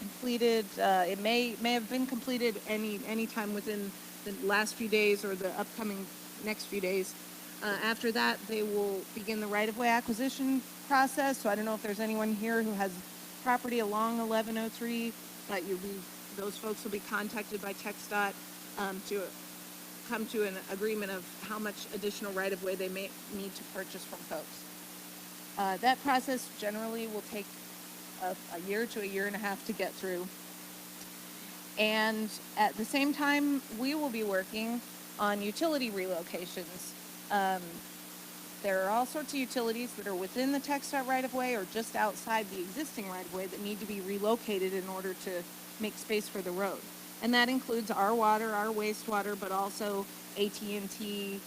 completed. It may have been completed any time within the last few days or the upcoming next few days. After that, they will begin the right-of-way acquisition process. So I don't know if there's anyone here who has property along 1103, but those folks will be contacted by TxDOT to come to an agreement of how much additional right-of-way they may need to purchase from folks. That process generally will take a year to a year and a half to get through. And at the same time, we will be working on utility relocations. There are all sorts of utilities that are within the TxDOT right-of-way or just outside the existing right-of-way that need to be relocated in order to make space for the road. And that includes our water, our wastewater, but also AT&T,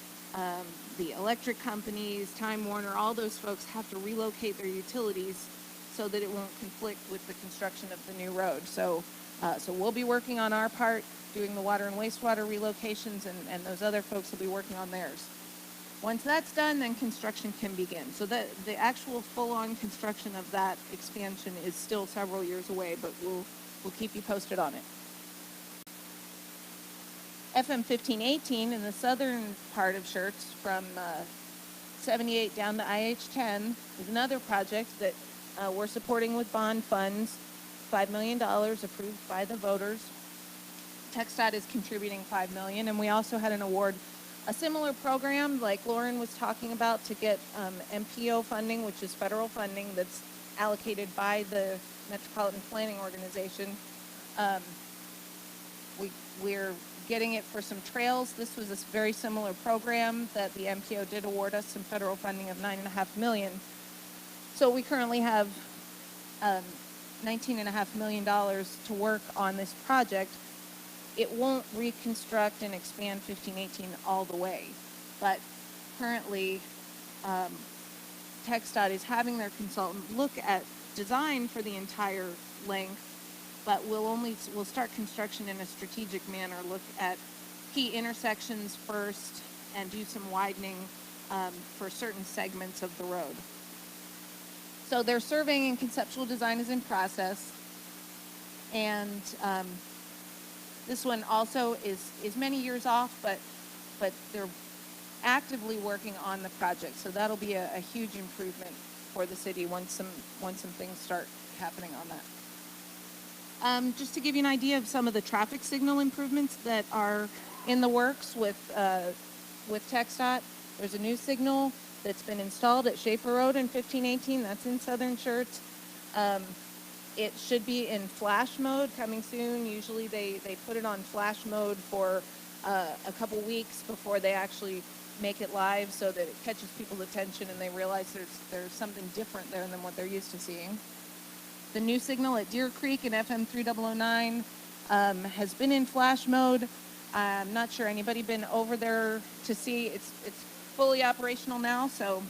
the electric companies, Time Warner. All those folks have to relocate their utilities so that it won't conflict with the construction of the new road. So we'll be working on our part, doing the water and wastewater relocations, and those other folks will be working on theirs. Once that's done, then construction can begin. So the actual full-on construction of that expansion is still several years away, but we'll keep you posted on it. FM 1518 in the southern part of Schertz, from 78 down to IH10, is another project that we're supporting with bond funds, $5 million approved by the voters. TxDOT is contributing $5 million, and we also had an award, a similar program like Lauren was talking about, to get MPO funding, which is federal funding that's allocated by the Metropolitan Planning Organization. We're getting it for some trails. This was a very similar program that the MPO did award us some federal funding of $9.5 million. So we currently have $19.5 million to work on this project. It won't reconstruct and expand 1518 all the way, but currently TxDOT is having their consultant look at design for the entire length, but we'll start construction in a strategic manner, look at key intersections first and do some widening for certain segments of the road. So their surveying and conceptual design is in process, and this one also is many years off, but they're actively working on the project. So that'll be a huge improvement for the city once some things start happening on that. Just to give you an idea of some of the traffic signal improvements that are in the works with TxDOT, there's a new signal that's been installed at Schaefer Road in 1518. That's in southern Schertz. It should be in flash mode coming soon. Usually they put it on flash mode for a couple weeks before they actually make it live, so that it catches people's attention and they realize there's something different there than what they're used to seeing. The new signal at Deer Creek in FM 3009 has been in flash mode. I'm not sure anybody been over there to see. It's fully operational now, so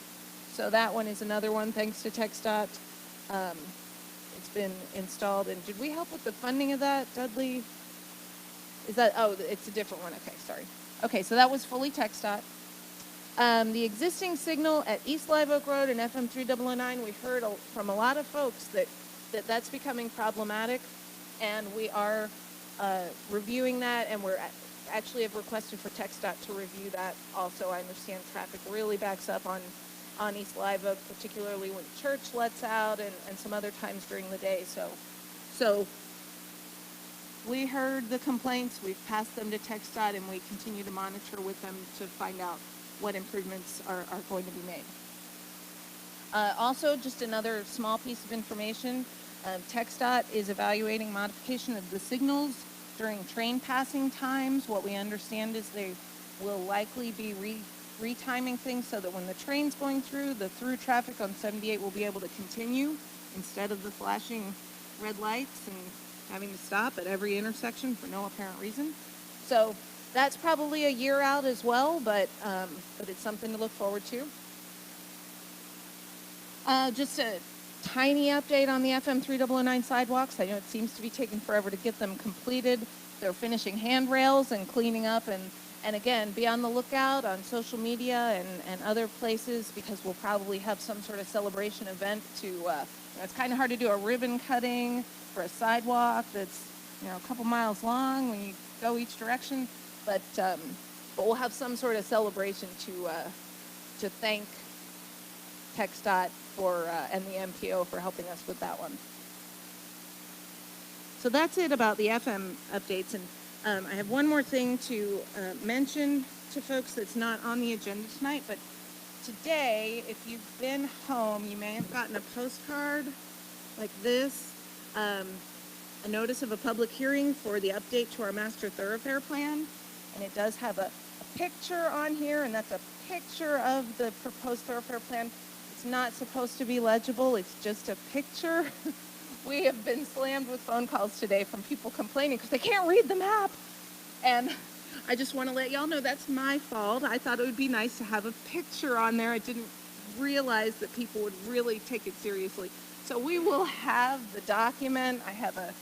that one is another one thanks to TxDOT. It's been installed. And did we help with the funding of that, Dudley? Is that, oh, it's a different one. Okay, sorry. Okay, so that was fully TxDOT. The existing signal at East Live Oak Road and FM 3009, we heard from a lot of folks that's becoming problematic, and we are reviewing that, and we're actually have requested for TxDOT to review that also. I understand traffic really backs up on East Live Oak, particularly when church lets out and some other times during the day. So we heard the complaints, we've passed them to TxDOT, and we continue to monitor with them to find out what improvements are going to be made. Also, just another small piece of information, TxDOT is evaluating modification of the signals during train passing times. What we understand is they will likely be retiming things so that when the train's going through, the through traffic on 78 will be able to continue instead of the flashing red lights and having to stop at every intersection for no apparent reason. So that's probably a year out as well, but it's something to look forward to. Just a tiny update on the FM 3009 sidewalks. I know it seems to be taking forever to get them completed. They're finishing handrails and cleaning up, and again, be on the lookout on social media and other places, because we'll probably have some sort of celebration event to, it's kind of hard to do a ribbon cutting for a sidewalk that's, a couple miles long when you go each direction, but we'll have some sort of celebration to thank TxDOT and the MPO for helping us with that one. So that's it about the FM updates, and I have one more thing to mention to folks that's not on the agenda tonight, but today, if you've been home, you may have gotten a postcard like this, a notice of a public hearing for the update to our master thoroughfare plan, and it does have a picture on here, and that's a picture of the proposed thoroughfare plan. It's not supposed to be legible, it's just a picture. We have been slammed with phone calls today from people complaining because they can't read the map. And I just want to let y'all know that's my fault. I thought it would be nice to have a picture on there. I didn't realize that people would really take it seriously. So we will have the document. I have a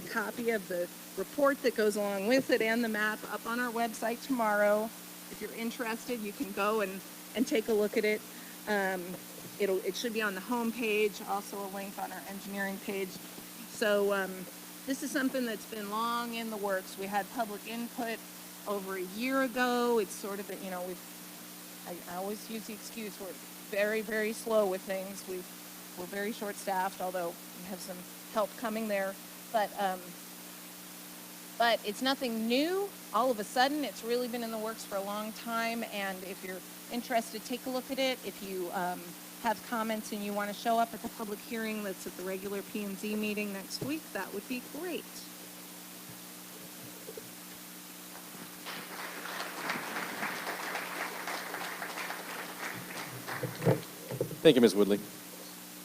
copy of the report that goes along with it and the map up on our website tomorrow. If you're interested, you can go and take a look at it. It should be on the home page, also a link on our engineering page. So this is something that's been long in the works. We had public input over a year ago. It's sort of, I always use the excuse, we're very, very slow with things. We're very short-staffed, although we have some help coming there. But it's nothing new. All of a sudden, it's really been in the works for a long time. And if you're interested, take a look at it. If you have comments and you want to show up at the public hearing that's at the regular P&Z meeting next week, that would be great. Thank you, Ms. Woodley.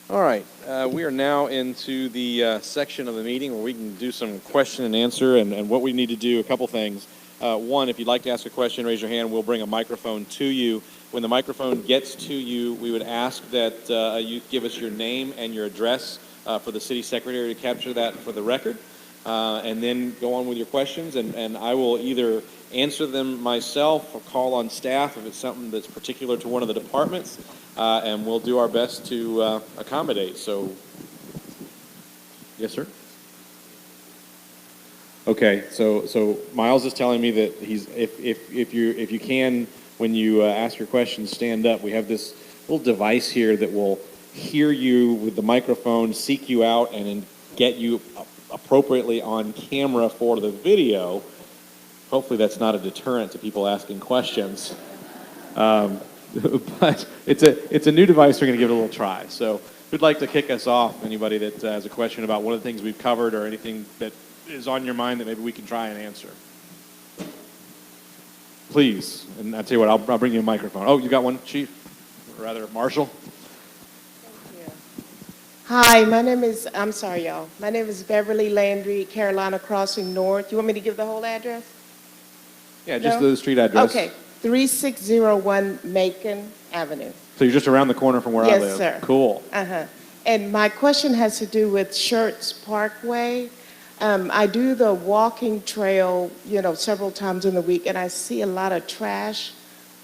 All right, we are now into the section of the meeting where we can do some question and answer, and what we need to do, a couple things. One, if you'd like to ask a question, raise your hand. We'll bring a microphone to you. When the microphone gets to you, we would ask that you give us your name and your address for the city secretary to capture that for the record, and then go on with your questions, and I will either answer them myself or call on staff if it's something that's particular to one of the departments, and we'll do our best to accommodate. So, yes, sir? Okay, so Miles is telling me that if you can, when you ask your questions, stand up. We have this little device here that will hear you with the microphone, seek you out, and then get you appropriately on camera for the video. Hopefully that's not a deterrent to people asking questions. But it's a new device. We're going to give it a little try. So who'd like to kick us off? Anybody that has a question about one of the things we've covered or anything that is on your mind that maybe we can try and answer? Please. And I'll tell you what, I'll bring you a microphone. Oh, you got one, Chief? Or rather, Marshall? Thank you. Hi, my name is Beverly Landry, Carolina Crossing North. You want me to give the whole address? Yeah, just No? the street address. Okay, 3601 Macon Avenue. So you're just around the corner from where I live? Yes, sir. Cool. Uh-huh. And my question has to do with Schertz Parkway. I do the walking trail, several times in the week, and I see a lot of trash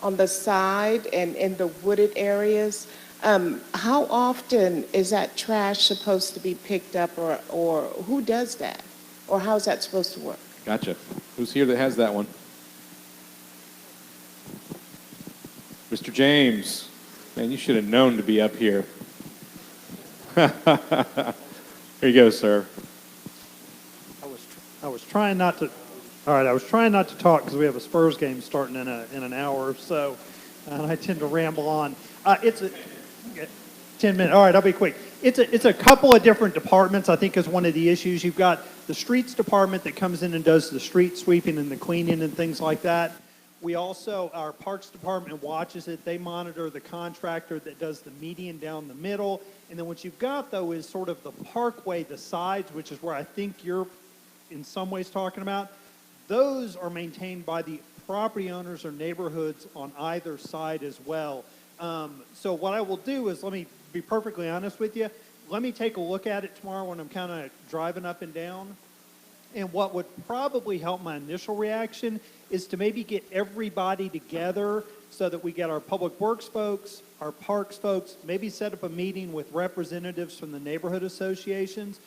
on the side and in the wooded areas. How often is that trash supposed to be picked up, or who does that? Or how's that supposed to work? Gotcha. Who's here that has that one? Mr. James. Man, you should have known to be up here. Here you go, sir. I was trying not to. All right, I was trying not to talk because we have a Spurs game starting in an hour or so, and I tend to ramble on. It's a 10 minutes. All right, I'll be quick. It's a couple of different departments. I think is one of the issues. You've got the streets department that comes in and does the street sweeping and the cleaning and things like that. We also, our parks department watches it. They monitor the contractor that does the median down the middle. And then what you've got, though, is sort of the parkway, the sides, which is where I think you're in some ways talking about. Those are maintained by the property owners or neighborhoods on either side as well. So what I will do is, let me be perfectly honest with you. Let me take a look at it tomorrow when I'm kind of driving up and down. And what would probably help my initial reaction is to maybe get everybody together so that we get our public works folks, our parks folks, maybe set up a meeting with representatives from the neighborhood associations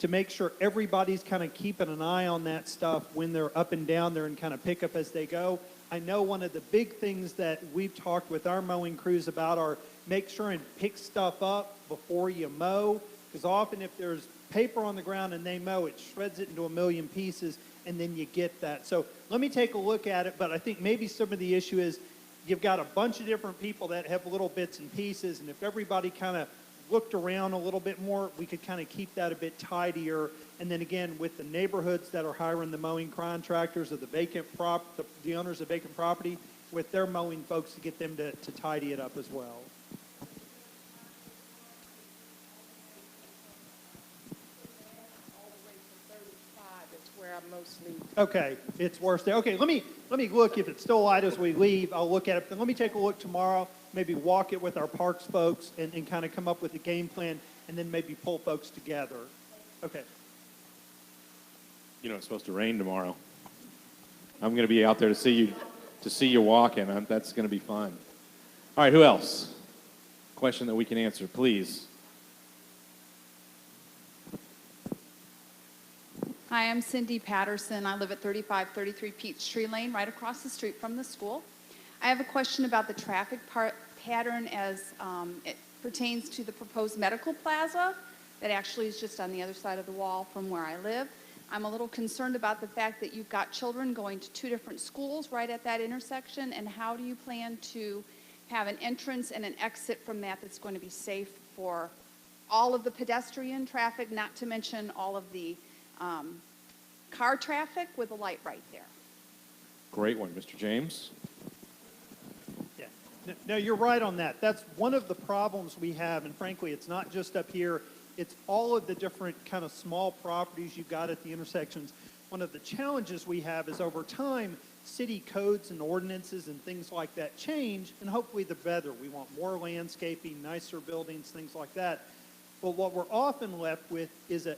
to make sure everybody's kind of keeping an eye on that stuff when they're up and down there and kind of pick up as they go. I know one of the big things that we've talked with our mowing crews about are make sure and pick stuff up before you mow, because often if there's paper on the ground and they mow, it shreds it into a million pieces, and then you get that. So let me take a look at it, but I think maybe some of the issue is you've got a bunch of different people that have little bits and pieces, and if everybody kind of looked around a little bit more, we could kind of keep that a bit tidier. And then again, with the neighborhoods that are hiring the mowing contractors or the owners of vacant property, with their mowing folks to get them to tidy it up as well. Where I'm mostly. Okay, it's worse there. Okay, let me look. If it's still light as we leave, I'll look at it. Then let me take a look tomorrow, maybe walk it with our parks folks and kind of come up with a game plan and then maybe pull folks together. Okay. You know it's supposed to rain tomorrow. I'm going to be out there to see you walking. That's going to be fun. All right, who else? Question that we can answer, please. Hi, I'm Cindy Patterson. I live at 3533 Peachtree Lane, right across the street from the school. I have a question about the traffic pattern as it pertains to the proposed medical plaza that actually is just on the other side of the wall from where I live. I'm a little concerned about the fact that you've got children going to two different schools right at that intersection, and how do you plan to have an entrance and an exit from that that's going to be safe for all of the pedestrian traffic, not to mention all of the car traffic with a light right there? Great one, Mr. James. Yeah. No, you're right on that. That's one of the problems we have, and frankly, it's not just up here. It's all of the different kind of small properties you've got at the intersections. One of the challenges we have is over time, city codes and ordinances and things like that change, and hopefully the better. We want more landscaping, nicer buildings, things like that. But what we're often left with is a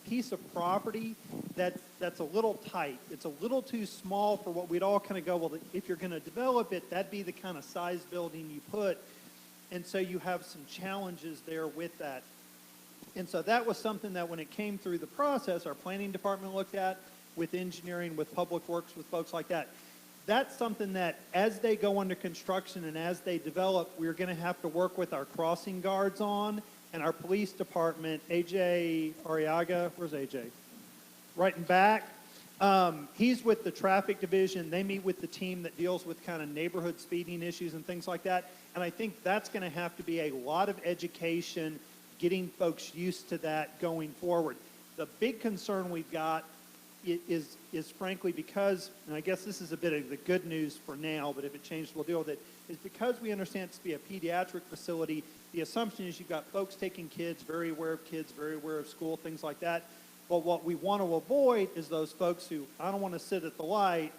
piece of property that's a little tight. It's a little too small for what we'd all kind of go, well, if you're going to develop it, that'd be the kind of size building you put. And so you have some challenges there with that. And so that was something that when it came through the process, our planning department looked at, with engineering, with public works, with folks like that. That's something that as they go under construction and as they develop, we're going to have to work with our crossing guards on. And our police department, AJ Arriaga, where's AJ? Right in back. He's with the traffic division. They meet with the team that deals with kind of neighborhood speeding issues and things like that. And I think that's going to have to be a lot of education, getting folks used to that going forward. The big concern we've got is frankly because, and I guess this is a bit of the good news for now, but if it changes, we'll deal with it, is because we understand it to be a pediatric facility, the assumption is you've got folks taking kids, very aware of kids, very aware of school, things like that. But what we want to avoid is those folks who, I don't want to sit at the light,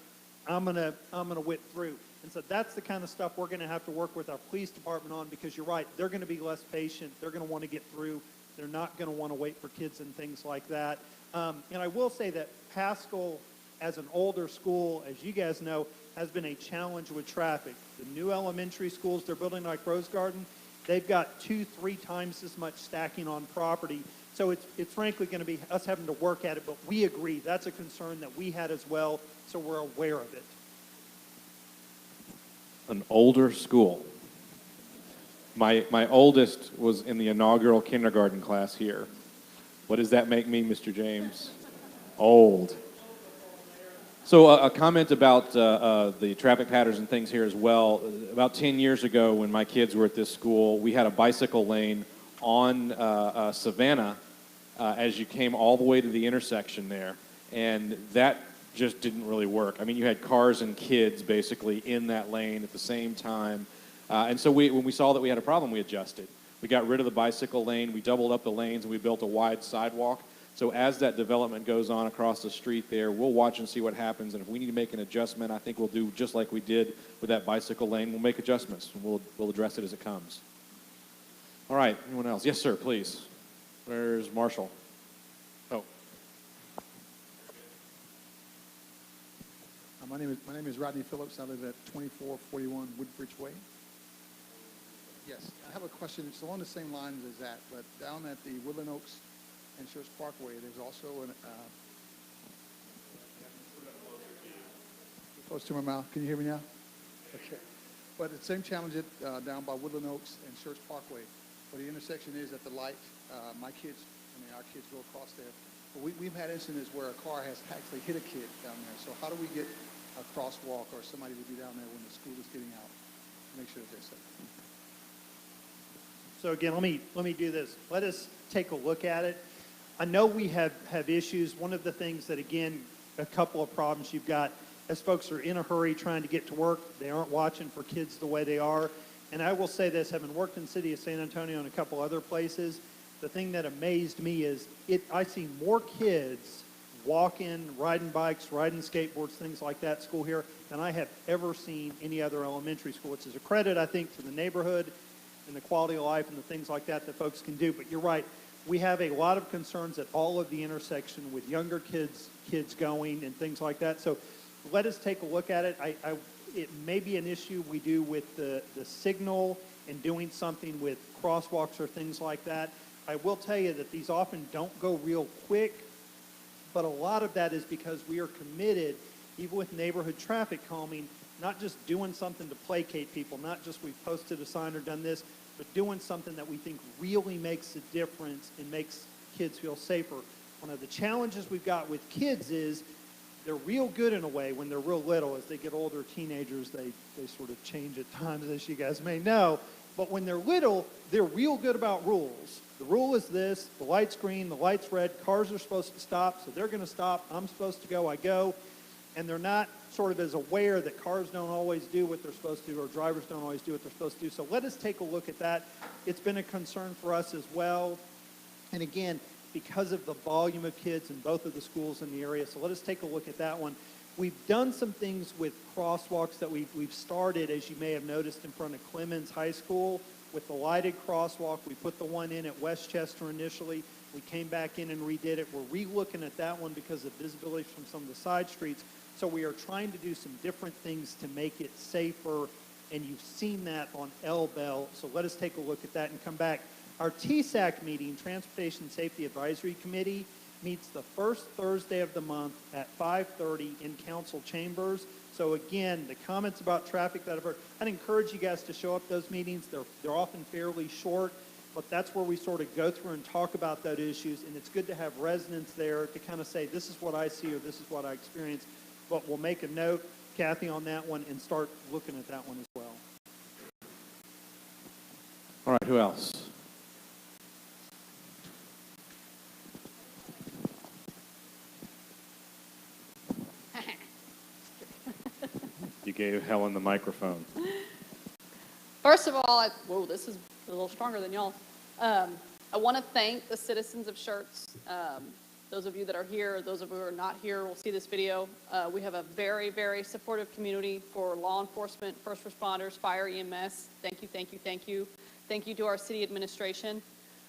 I'm gonna whip through. And so that's the kind of stuff we're going to have to work with our police department on, because you're right, they're going to be less patient, they're going to want to get through, they're not going to want to wait for kids and things like that. And I will say that Paschal, as an older school, as you guys know, has been a challenge with traffic. The new elementary schools they're building like Rose Garden, they've got 2-3 times as much stacking on property. So it's frankly going to be us having to work at it, but we agree that's a concern that we had as well, so we're aware of it. An older school. My oldest was in the inaugural kindergarten class here. What does that make me, Mr. James? Old. So a comment about the traffic patterns and things here as well. About 10 years ago when my kids were at this school, we had a bicycle lane on Savannah as you came all the way to the intersection there. And that just didn't really work. I mean, you had cars and kids basically in that lane at the same time. And so when we saw that we had a problem, we adjusted. We got rid of the bicycle lane, we doubled up the lanes, and we built a wide sidewalk. So as that development goes on across the street there, we'll watch and see what happens. And if we need to make an adjustment, I think we'll do just like we did with that bicycle lane. We'll make adjustments, and we'll address it as it comes. All right, anyone else? Yes, sir, please. Where's Marshall? Oh. My name is Rodney Phillips. I live at 2441 Woodbridge Way. Yes, I have a question. It's along the same lines as that, but down at the Woodland Oaks and Church Parkway, there's also close to my mouth. Can you hear me now? Okay. But the same challenge down by Woodland Oaks and Church Parkway, where the intersection is at the light. Our kids go across there. But we've had incidents where a car has actually hit a kid down there. So how do we get a crosswalk or somebody to be down there when the school is getting out to make sure that they're safe? So again, let me do this. Let us take a look at it. I know we have issues. One of the things that, again, a couple of problems you've got as folks are in a hurry trying to get to work, they aren't watching for kids the way they are. And I will say this, having worked in the city of San Antonio and a couple other places, the thing that amazed me is I see more kids walking, riding bikes, riding skateboards, things like that school here than I have ever seen any other elementary school, which is a credit, I think, to the neighborhood and the quality of life and the things like that folks can do. But you're right, we have a lot of concerns at all of the intersection with younger kids going and things like that. So let us take a look at it. It may be an issue we do with the signal and doing something with crosswalks or things like that. I will tell you that these often don't go real quick, but a lot of that is because we are committed, even with neighborhood traffic calming, not just doing something to placate people, not just we've posted a sign or done this, but doing something that we think really makes a difference and makes kids feel safer. One of the challenges we've got with kids is they're real good in a way when they're real little. As they get older, teenagers, they sort of change at times, as you guys may know. But when they're little, they're real good about rules. The rule is this: the light's green, the light's red, cars are supposed to stop, so they're going to stop. I'm supposed to go, I go. And they're not sort of as aware that cars don't always do what they're supposed to, or drivers don't always do what they're supposed to do. So let us take a look at that. It's been a concern for us as well. And again, because of the volume of kids in both of the schools in the area. So let us take a look at that one. We've done some things with crosswalks that we've started, as you may have noticed, in front of Clemens High School with the lighted crosswalk. We put the one in at Westchester initially. We came back in and redid it. We're re-looking at that one because of visibility from some of the side streets. So we are trying to do some different things to make it safer, and you've seen that on L Bell. So let us take a look at that and come back. Our TSAC meeting, Transportation Safety Advisory Committee, meets the first Thursday of the month at 5:30 in council chambers. So again, the comments about traffic that I've heard, I'd encourage you guys to show up those meetings. They're often fairly short, but that's where we sort of go through and talk about those issues, and it's good to have residents there to kind of say, this is what I see or this is what I experience. But we'll make a note, Kathy, on that one and start looking at that one as well. All right, who else? You gave Helen the microphone. First of all, whoa, this is a little stronger than y'all. I want to thank the citizens of Schertz. Those of you that are here, those of you who are not here will see this video. We have a very, very supportive community for law enforcement, first responders, fire, EMS. Thank you, thank you, thank you. Thank you to our city administration.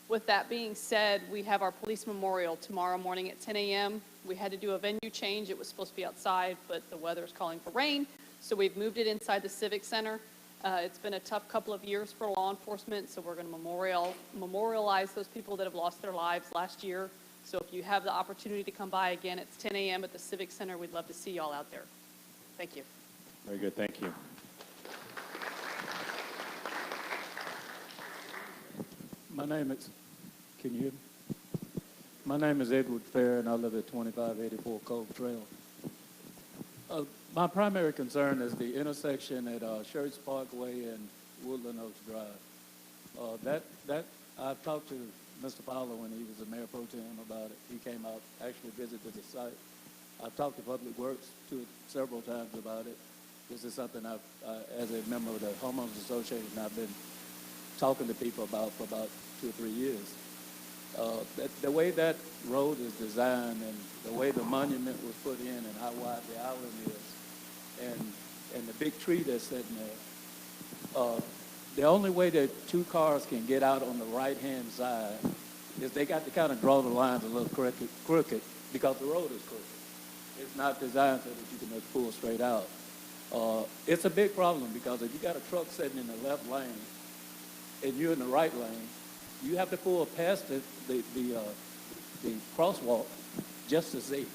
With that being said, we have our police memorial tomorrow morning at 10 a.m. We had to do a venue change. It was supposed to be outside, but the weather is calling for rain. So we've moved it inside the Civic Center. It's been a tough couple of years for law enforcement, so we're going to memorialize those people that have lost their lives last year. So if you have the opportunity to come by again, it's 10 a.m. at the Civic Center. We'd love to see y'all out there. Thank you. Very good, thank you. My name is, can you hear me? My name is Edward Fair, and I live at 2584 Cove Trail. My primary concern is the intersection at Schertz Parkway and Woodland Oaks Drive. I've talked to Mr. Fowler when he was the mayor pro tem about it. He came out, actually visited the site. I've talked to Public Works several times about it. This is something as a member of the Homeowners Association, I've been talking to people about for about 2 or 3 years. The way that road is designed and the way the monument was put in and how wide the island is and the big tree that's sitting there, the only way that 2 cars can get out on the right-hand side is they got to kind of draw the lines a little crooked because the road is crooked. It's not designed so that you can just pull straight out. It's a big problem because if you got a truck sitting in the left lane and you're in the right lane, you have to pull past the crosswalk just to see.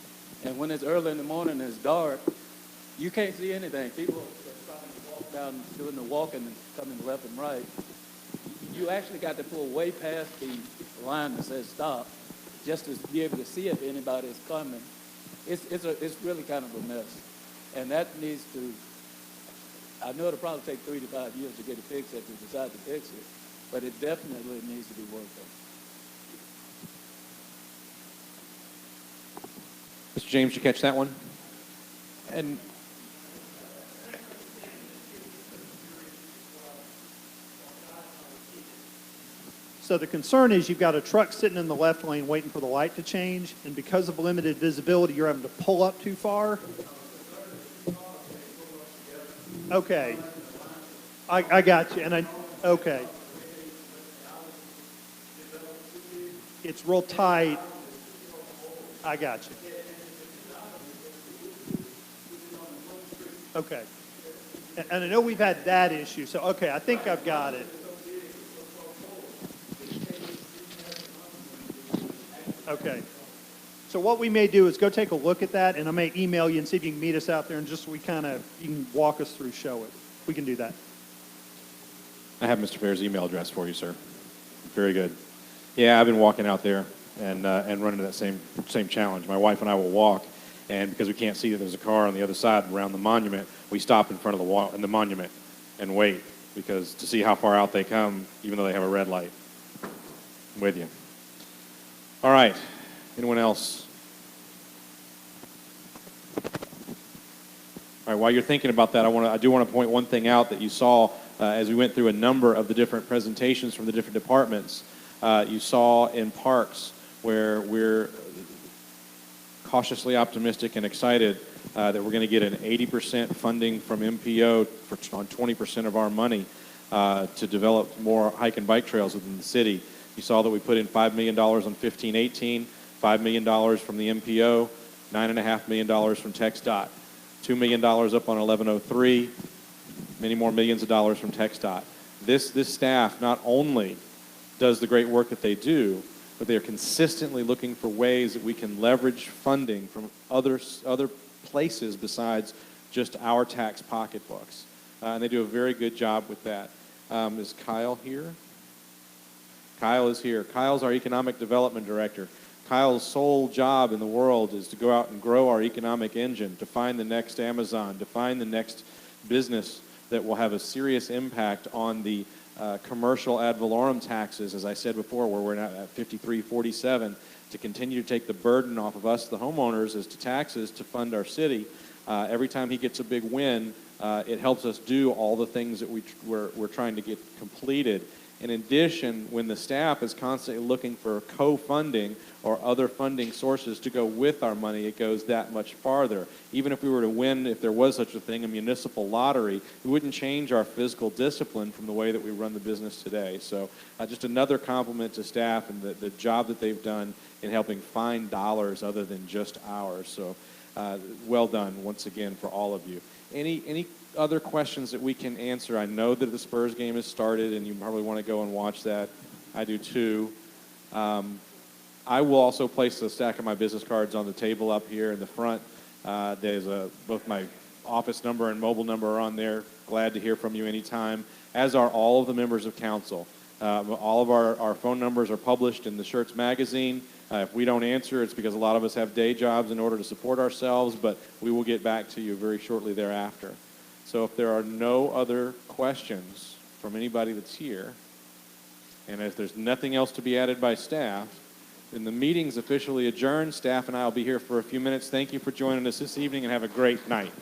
And when it's early in the morning and it's dark, you can't see anything. People are trying to walk down, doing the walking and coming left and right. You actually got to pull way past the line that says stop just to be able to see if anybody is coming. It's really kind of a mess. And that needs to, I know it'll probably take 3 to 5 years to get it fixed if we decide to fix it, but it definitely needs to be worked on. Mr. James, you catch that one? And So the concern is you've got a truck sitting in the left lane waiting for the light to change, and because of limited visibility, you're having to pull up too far? Okay. I got you, okay. It's real tight. I got you. Okay. And I know we've had that issue, so, okay, I think I've got it. Okay. So what we may do is go take a look at that, and I may email you and see if you can meet us out there and just so you can walk us through, show it. We can do that. I have Mr. Fair's email address for you, sir. Very good. Yeah, I've been walking out there and running into that same challenge. My wife and I will walk, and because we can't see that there's a car on the other side around the monument, we stop in front of the monument and wait because to see how far out they come, even though they have a red light. I'm with you. All right. Anyone else? All right. While you're thinking about that, I do want to point one thing out that you saw as we went through a number of the different presentations from the different departments. You saw in parks where we're cautiously optimistic and excited that we're going to get an 80% funding from MPO on 20% of our money to develop more hike and bike trails within the city. You saw that we put in $5 million on 1518, $5 million from the MPO, $9.5 million from TxDOT, $2 million up on 1103, many more millions of dollars from TxDOT. This staff not only does the great work that they do, but they are consistently looking for ways that we can leverage funding from other places besides just our tax pocketbooks. And they do a very good job with that. Is Kyle here? Kyle is here. Kyle's our Economic Development Director. Kyle's sole job in the world is to go out and grow our economic engine, to find the next Amazon, to find the next business that will have a serious impact on the commercial ad valorem taxes, as I said before, where we're now at 5347, to continue to take the burden off of us, the homeowners, as to taxes to fund our city. Every time he gets a big win, it helps us do all the things that we're trying to get completed. In addition, when the staff is constantly looking for co-funding or other funding sources to go with our money, it goes that much farther. Even if we were to win, if there was such a thing, a municipal lottery, it wouldn't change our fiscal discipline from the way that we run the business today. So just another compliment to staff and the job that they've done in helping find dollars other than just ours. So well done once again for all of you. Any other questions that we can answer, I know that the Spurs game has started, and you probably want to go and watch that. I do too. I will also place a stack of my business cards on the table up here in the front. There's both my office number and mobile number are on there. Glad to hear from you anytime, as are all of the members of council. All of our phone numbers are published in the Shirts magazine. If we don't answer, it's because a lot of us have day jobs in order to support ourselves, but we will get back to you very shortly thereafter. So if there are no other questions from anybody that's here, and if there's nothing else to be added by staff, then the meeting's officially adjourned. Staff and I will be here for a few minutes. Thank you for joining us this evening, and have a great night.